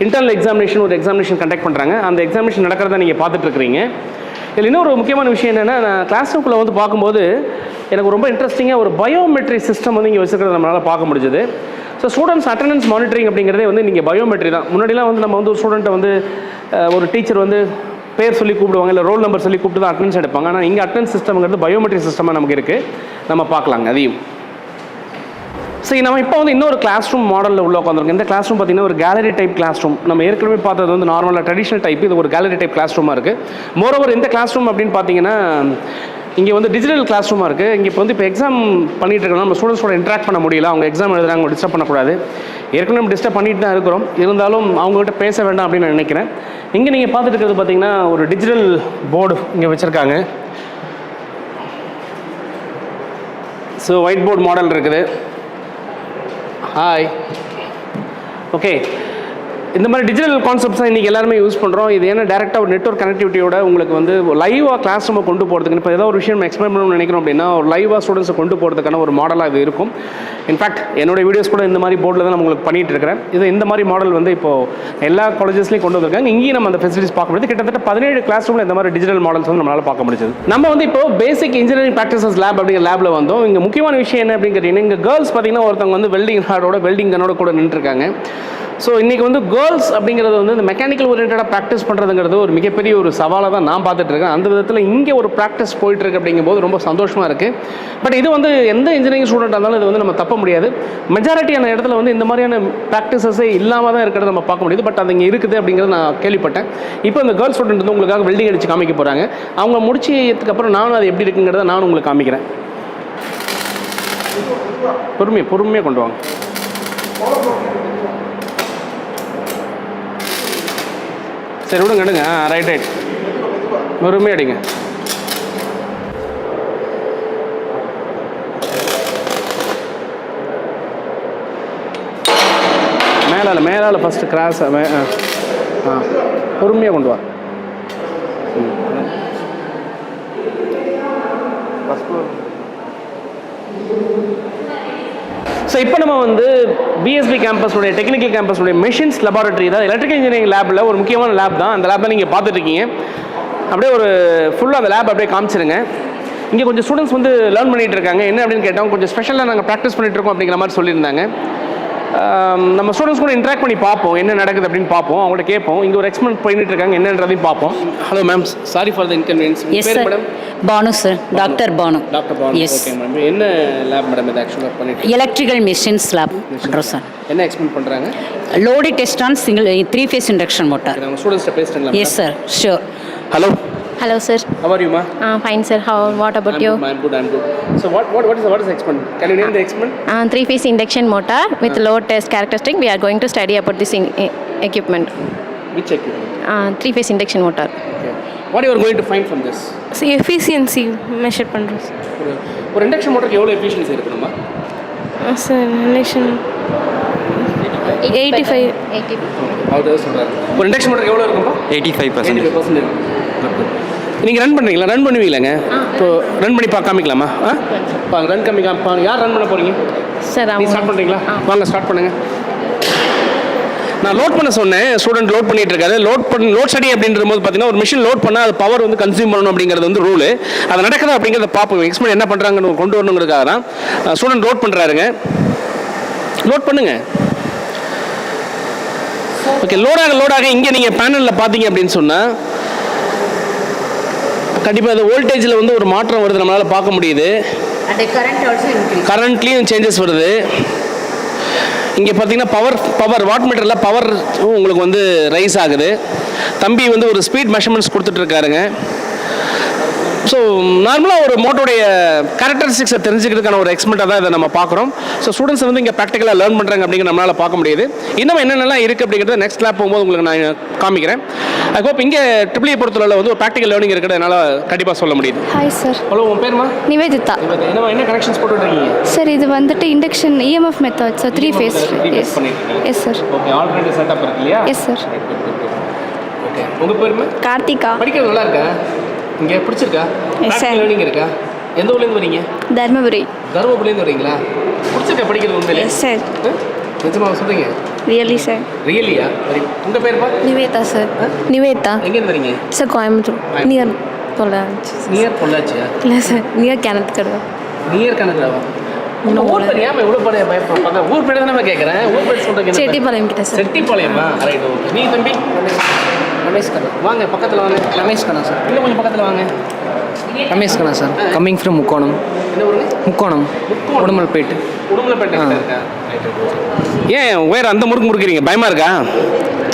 இன்டர்னல் எக்ஸாமினேஷன் கண்டக்ட் பண்ணுறாங்க. அந்த எக்ஸாமினேஷன் நடக்கிறத நீங்கள் பார்த்துட்டு இருக்கிறீங்க. இதில் இன்னொரு முக்கியமான விஷயம் என்னென்னா, நான் கிளாஸ் ரூம்குள்ளே வந்து பார்க்கும்போது எனக்கு ரொம்ப இன்ட்ரெஸ்டிங்காக ஒரு பயோமெட்ரி சிஸ்டம் வந்து இங்கே வச்சுருக்கிறத நம்மளால் பார்க்க முடிஞ்சுது. ஸோ ஸ்டூடெண்ட்ஸ் அட்டெண்டன்ஸ் மானிட்டரிங் அப்படிங்கிறதே வந்து நீங்கள் பயோமெட்ரி தான். முன்னாடிலாம் வந்து நம்ம வந்து ஒரு ஸ்டூடெண்ட்டை வந்து ஒரு டீச்சர் வந்து பேர் சொல்லி கூப்பிடுவாங்க, இல்லை ரோல் நம்பர் சொல்லி கூப்பிட்டு தான் அட்டெண்டன்ஸ் எடுப்பாங்க. ஆனால் இங்கே அட்டெண்டன்ஸ் சிஸ்டம்ங்கிறது பயோமெட்ரி சிஸ்டமாக நமக்கு இருக்குது. நம்ம பார்க்கலாங்க அதையும். சரி, நம்ம இப்போ வந்து இன்னொரு கிளாஸ் ரூம் மாடலில் உள்ள உட்காந்துருக்கோம். இந்த கிளாஸ் ரூம் பார்த்தீங்கன்னா ஒரு கேலரி டைப் கிளாஸ் ரூம். நம்ம ஏற்கனவே பார்த்தது வந்து நார்மலாக ட்ரெடிஷனல் டைப். இது ஒரு கேலரி டைப் கிளாஸ் ரூமாக இருக்குது. மோரோவர் இந்த கிளாஸ் ரூம் அப்படின்னு பார்த்தீங்கன்னா இங்கே வந்து டிஜிட்டல் கிளாஸ் ரூமாக இருக்குது. இங்கே இப்போ எக்ஸாம் பண்ணிகிட்டு இருக்கோம். நம்ம ஸ்டூடெண்ட்ஸோட இன்ட்ராக்ட் பண்ண முடியல. அவங்க எக்ஸாம் எழுதுறாங்க, டிஸ்டர்ப் பண்ணக்கூடாது. ஏற்கனவே நம்ம டிஸ்டர்ப் பண்ணிட்டு தான் இருக்கிறோம். இருந்தாலும் அவங்ககிட்ட பேச வேண்டாம் அப்படின்னு நான் நினைக்கிறேன். இங்கே நீங்கள் பார்த்துட்டு இருக்கிறது பார்த்தீங்கன்னா ஒரு டிஜிட்டல் போர்டு இங்கே வச்சுருக்காங்க. ஸோ ஒயிட் போர்டு மாடல் இருக்குது. ஹாய். ஓகே, இந்த மாதிரி டிஜிட்டல் கான்செப்ட்ஸ் தான் இன்றைக்கி எல்லாருமே யூஸ் பண்ணுறோம். இது ஏன்னா டேரெக்டாக ஒரு நெட்வொர்க் கனெக்டிவிட்டியோட உங்களுக்கு வந்து லைவாக கிளாஸ் ரூமை கொண்டு போகிறதுக்கு, இப்போ ஏதோ ஒரு விஷயம் நம்ம எக்ஸ்பிளைன் பண்ணணும்னு நினைக்கிறோம் அப்படின்னா ஒரு லைவாக ஸ்டூடெண்ட்ஸை கொண்டு போகிறதுக்கான ஒரு மாடலாக இது இருக்கும். இன்ஃபேக்ட் என்னோட வீடியோஸ் கூட இந்த மாதிரி போர்டில் தான் நான் உங்களுக்கு பண்ணிகிட்டு இருக்கிறேன். இது இந்த மாதிரி மாடல் வந்து இப்போது எல்லா காலேஜஸ்லையும் கொண்டு வந்திருக்காங்க. இங்கேயும் நம்ம அந்த ஃபெசிலிட்டிஸ் பார்க்க முடியுது. கிட்டத்தட்ட 17 கிளாஸ் ரூமில் இந்த மாதிரி டிஜிட்டல் மாடல்ஸ் வந்து நம்மளால் பார்க்க முடிஞ்சது. நம்ம வந்து இப்போ பேசிக் இன்ஜினியரிங் ப்ராக்டிசஸ் லேப் அப்படிங்கிற லேபில் வந்தோம். இங்கே முக்கியமான விஷயம் என்ன அப்படின்னு கேட்டிங்கன்னா, இங்கே கேர்ள்ஸ் பார்த்தீங்கன்னா ஒருத்தவங்க வந்து வெல்டிங் ஹார்டோட வெல்டிங் கன்னோட கூட நின்றுருக்காங்க. ஸோ இன்றைக்கி வந்து கேர்ள்ஸ் அப்படிங்கிறது வந்து இந்த மெக்கானிக்கல் ஓரியன்டாக ப்ராக்டிஸ் பண்ணுறதுங்கிறது ஒரு மிகப்பெரிய ஒரு சவாலாக தான் நான் பார்த்துட்ருக்கேன். அந்த விதத்தில் இங்கே ஒரு ப்ராக்டிஸ் போயிட்டுருக்கு அப்படிங்கும்போது ரொம்ப சந்தோஷமாக இருக்குது. பட் இது வந்து எந்த இன்ஜினியரிங் ஸ்டூடெண்ட்டாக இருந்தாலும் இது வந்து நம்ம தப்ப முடியாது. மெஜாரிட்டியான இடத்துல வந்து இந்த மாதிரியான ப்ராக்டிசஸே இல்லாமல் தான் இருக்கிறத நம்ம பார்க்க முடியுது. பட் அது இங்கே இருக்குது அப்படிங்கிறது நான் கேள்விப்பட்டேன். இப்போ இந்த கேர்ள்ஸ் ஸ்டூடெண்ட் வந்து உங்களுக்காக வெல்டிங் அடித்து காமிக்க போகிறாங்க. அவங்க முடிச்சதுக்கப்புறம் நானும் அது எப்படி இருக்குங்கிறத நானும் உங்களுக்கு காமிக்கிறேன். பொறுமையாக கொண்டு வாங்க. சரி விடுங்க எடுங்க. ரைட் பொறுமையாக அடிங்க. மேலால் ஃபஸ்ட்டு கிராஸ் பொறுமையாக கொண்டு வா. ஸோ இப்போ நம்ம வந்து பிஎஸ்பி கேம்பஸுடைய டெக்னிக்கல் கேம்பஸுடைய மெஷின்ஸ் லெபார்ட்டரி தான் எலக்ட்ரிக்கல் இன்ஜினியரிங் லேபில் ஒரு முக்கியமான லேப் தான். அந்த லேப் தான் நீங்கள் பார்த்துட்ருக்கீங்க. அப்படியே ஒரு ஃபுல்லாக அந்த லேப் அப்படியே காமிச்சிருங்க. இங்கே கொஞ்சம் ஸ்டூடெண்ட்ஸ் வந்து லேர்ன் பண்ணிகிட்டு இருக்காங்க. என்ன அப்படின்னு கேட்டோம், கொஞ்சம் ஸ்பெஷலாக நாங்கள் ப்ராக்டிஸ் பண்ணிகிட்டு இருக்கோம் அப்படிங்கிற மாதிரி சொல்லியிருந்தாங்க. நம்ம ஸ்டூடெண்ட்ஸ் கூட இன்ட்ராக்ட் பண்ணி பார்ப்போம், என்ன நடக்குது அப்படின்னு பார்ப்போம், அவங்கள்ட்ட கேட்போம். இங்கே ஒரு எக்ஸ்பெரிமெண்ட் பண்ணிட்டு இருக்காங்க, என்னன்றதையும் பார்ப்போம். Hello ma'am, sorry for the inconvenience. Yes sir, madam Banu sir, doctor Banu. Doctor Banu, okay ma'am. என்ன லேப் மேடம் இது ஆக்சுவலாக பண்ணிட்டு? எலக்ட்ரிக்கல் மிஷின்ஸ் லேப் பண்ணுறோம் சார். என்ன எக்ஸ்பெரிமெண்ட் பண்ணுறாங்க? Load test on single 3-phase induction motor. நம்ம ஸ்டூடெண்ட்ஸ்ட்ட பேசுகிறீங்களா? Yes sir, sure. Hello. Hello sir. How are you ma? Fine sir. What about you? I'm good. So what is the experiment? Can you name the experiment? 3-phase induction motor with load test characteristic. We are going to study about this equipment. Which equipment? 3-phase induction motor. Okay. What you are going to find from this? See efficiency measure பண்றோம். ஒரு induction motorக்கு எவ்வளவு efficiency இருக்குமா? Sir, induction 85. அதாவது சொல்றாங்க. ஒரு induction motorக்கு எவ்வளவு இருக்குமா? 85%. நீங்கள் ரன் பண்ணுறீங்களா? ரன் பண்ணுவீங்களாங்க? இப்போ ரன் பண்ணி காமிக்கலாமா? ரன் காமிக்கா. யார் ரன் பண்ண போகிறீங்க? சார் நீ ஸ்டார்ட் பண்ணுறீங்களா? வாங்க ஸ்டார்ட் பண்ணுங்கள். நான் லோட் பண்ண சொன்னேன், ஸ்டூடெண்ட் லோட் பண்ணிட்டு இருக்காரு. லோட் ஸ்டடி அப்படின்ற போது பார்த்தீங்கன்னா ஒரு மிஷின் லோட் பண்ணால் அது பவர் வந்து கன்சியூம் பண்ணணும் அப்படிங்கிறது வந்து ரூலு. அது நடக்குதா அப்படிங்கிறத பார்ப்போம். எக்ஸ்பெரிமெண்ட் என்ன பண்ணுறாங்கன்னு கொண்டு வரணுங்கிறதுக்காக தான் ஸ்டூடெண்ட் லோட் பண்ணுறாருங்க. லோட் பண்ணுங்க. ஓகே, லோடாக இங்கே நீங்கள் பேனலில் பார்த்தீங்க அப்படின்னு சொன்னால் கண்டிப்பாக அது வோல்டேஜில் வந்து ஒரு மாற்றம் வருது, நம்மளால் பார்க்க முடியுது. கரண்ட்லேயும் சேஞ்சஸ் வருது. இங்கே பார்த்தீங்கன்னா பவர் வாட் மீட்டரில் பவர் உங்களுக்கு வந்து ரைஸ் ஆகுது. தம்பி வந்து ஒரு ஸ்பீட் மெஷர்மெண்ட்ஸ் கொடுத்துட்ருக்காருங்க. ஸோ நார்மலாக ஒரு மோட்டோடைய கேரக்டரிஸ்டிக்ஸை தெரிஞ்சுக்கிறதுக்கான ஒரு எக்ஸ்பெரிமெண்ட்டாக தான் இதை நம்ம பார்க்குறோம். ஸோ ஸ்டூடெண்ட்ஸ் வந்து இங்கே ப்ராக்டிக்கலாக லேர்ன் பண்ணுறாங்க அப்படிங்கிற நம்மளால் பார்க்க முடியுது. இன்னும் என்னென்னலாம் இருக்குது அப்படிங்கிறத நெக்ஸ்ட் லேப் போகும்போது உங்களுக்கு நான் காமிக்கிறேன். ஐ ஹோப் இங்கே ட்ரிபிள் பொறுத்தவரை வந்து ஒரு ப்ராக்டிக்கல் லேர்னிங் இருக்கிறது என்னால் கண்டிப்பாக சொல்ல முடியுது. Hi sir. ஹலோ, உன் பேருமா? நிவேதிதா. என்ன கனெக்ஷன்ஸ் போட்டுருக்கீங்க சார்? இது வந்துட்டு induction EMF method sir, 3-phase. S sir. Okay, already setup இருக்கு இல்லையா? S sir. ஓகே, உங்கள் பேருமா? கார்த்திகா. படிக்கிறது நல்லா இருக்கா? இங்கே பிடிச்சிருக்கா? ப்ராக்டிக்கல் லேர்னிங் இருக்கா? எந்த ஊர்லேருந்து வரீங்க? தர்மபுரி. தர்மபுரிலேருந்து வரீங்களா? பிடிச்சிருக்கா படிக்கிறது உண்மையிலே? Yes sir. நிஜமாக சொல்கிறீங்க? Really sir. ரியலியா? உங்கள் பேருப்பா? நிவேதா சார். நிவேதா. எங்கேருந்து வரீங்க? Sir Coimbatore. Near Pollachi. Near பொள்ளாச்சியா? இல்லை சார், நியர் கிணத்துக்கடவா. நியர் கணக்குறாவா? ஊர் பேர் ஏன் இவ்வளோ பழைய பயப்படுறாங்க? ஊர் பேர் தானே நான் கேட்குறேன். ஊர் பேர் சொல்கிறேன். செட்டிப்பாளையம் கிட்ட சார். செட்டிப்பாளையமா? Right, okay. நீ தம்பி? ரமேஷ் கண்ணா. வாங்க பக்கத்தில் வாங்க. ரமேஷ் கண்ணா சார். இன்னும் கொஞ்சம் பக்கத்தில் வாங்க. Ramesh Kanna sir. Coming from முக்கோணம். என்ன ஊருங்க? முக்கோணம், உடுமல்பேட்டு. உடுமலைப்பேட்டை இருக்கா? ஏன் வேறு அந்த முறுக்குறீங்க? பயமாக இருக்கா?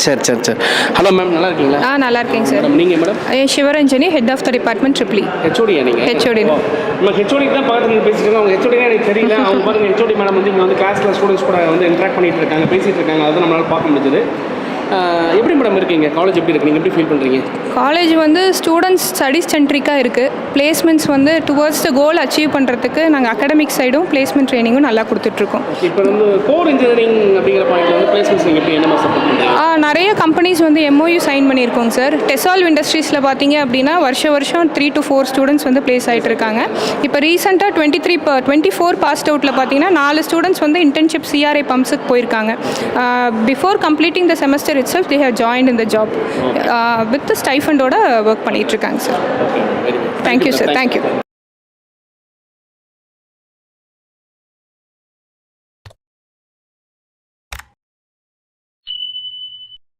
சரி ஹலோ மேம், நல்லா இருக்கீங்களா? நல்லா இருக்கேங்க சார். மேடம் நீங்கள் madam? Sivaranjani, head of the department triple. ஹெச்ஓடியா நீங்கள்? ஹெச்ஓடி. நம்ம ஹெச்ஓடி தான் பக்கத்தில் பேசிட்டு அவங்க ஹெச்ஓடினா எனக்கு தெரியல. அவங்க பாருங்க ஹெச்ஓடி மேடம் வந்து இங்கே வந்து கிளாஸில் ஸ்டூடெண்ட்ஸ் கூட வந்து இன்ட்ராக்ட் பண்ணிட்டு இருக்காங்க, பேசிட்டு இருக்காங்க. அதை நம்மளால் பார்க்க முடிஞ்சது. எப்படி மேடம் இருக்கீங்க? காலேஜ் எப்படி இருக்கு? நீங்கள் எப்படி ஃபீல் பண்ணுறீங்க? காலேஜ் வந்து ஸ்டூடெண்ட்ஸ் ஸ்டடீஸ் சென்ட்ரிக்காக இருக்குது. பிளேஸ்மெண்ட்ஸ் வந்து டுவர்ட்ஸ் த கோல் அச்சீவ் பண்ணுறதுக்கு நாங்கள் அகாடமிக் சைடும் பிளேஸ்மெண்ட் ட்ரைனிங்கும் நல்லா கொடுத்துட்ருக்கோம். இப்போ வந்து கோர் இன்ஜினியரிங் அப்படிங்கிற பாயிண்ட்ல வந்து பிளேஸ்மெண்ட்ஸ் நீங்கள் எப்படி என்ன சப்போர்ட் பண்ணுறீங்க? நிறைய கம்பெனிஸ் வந்து MOU சைன் பண்ணியிருக்கோங்க சார். டெசால்வ் இண்டஸ்ட்ரீஸில் பார்த்தீங்க அப்படின்னா வருஷம் 3 to 4 ஸ்டூடெண்ட்ஸ் வந்து பிளேஸ் ஆகிட்டு இருக்காங்க. இப்போ ரீசெண்டாக 24 பாஸ்ட் அவுட்டில் பார்த்தீங்கன்னா 4 ஸ்டூடெண்ட்ஸ் வந்து இன்டர்ன்ஷிப் CRI பம்ப்ஸுக்கு போயிருக்காங்க. Before completing the semester itself they have joined in the job with the stipend ஓட ஒர்க் பண்ணிட்டு இருக்காங்க சார். Thank you sir. தேங்க்யூ.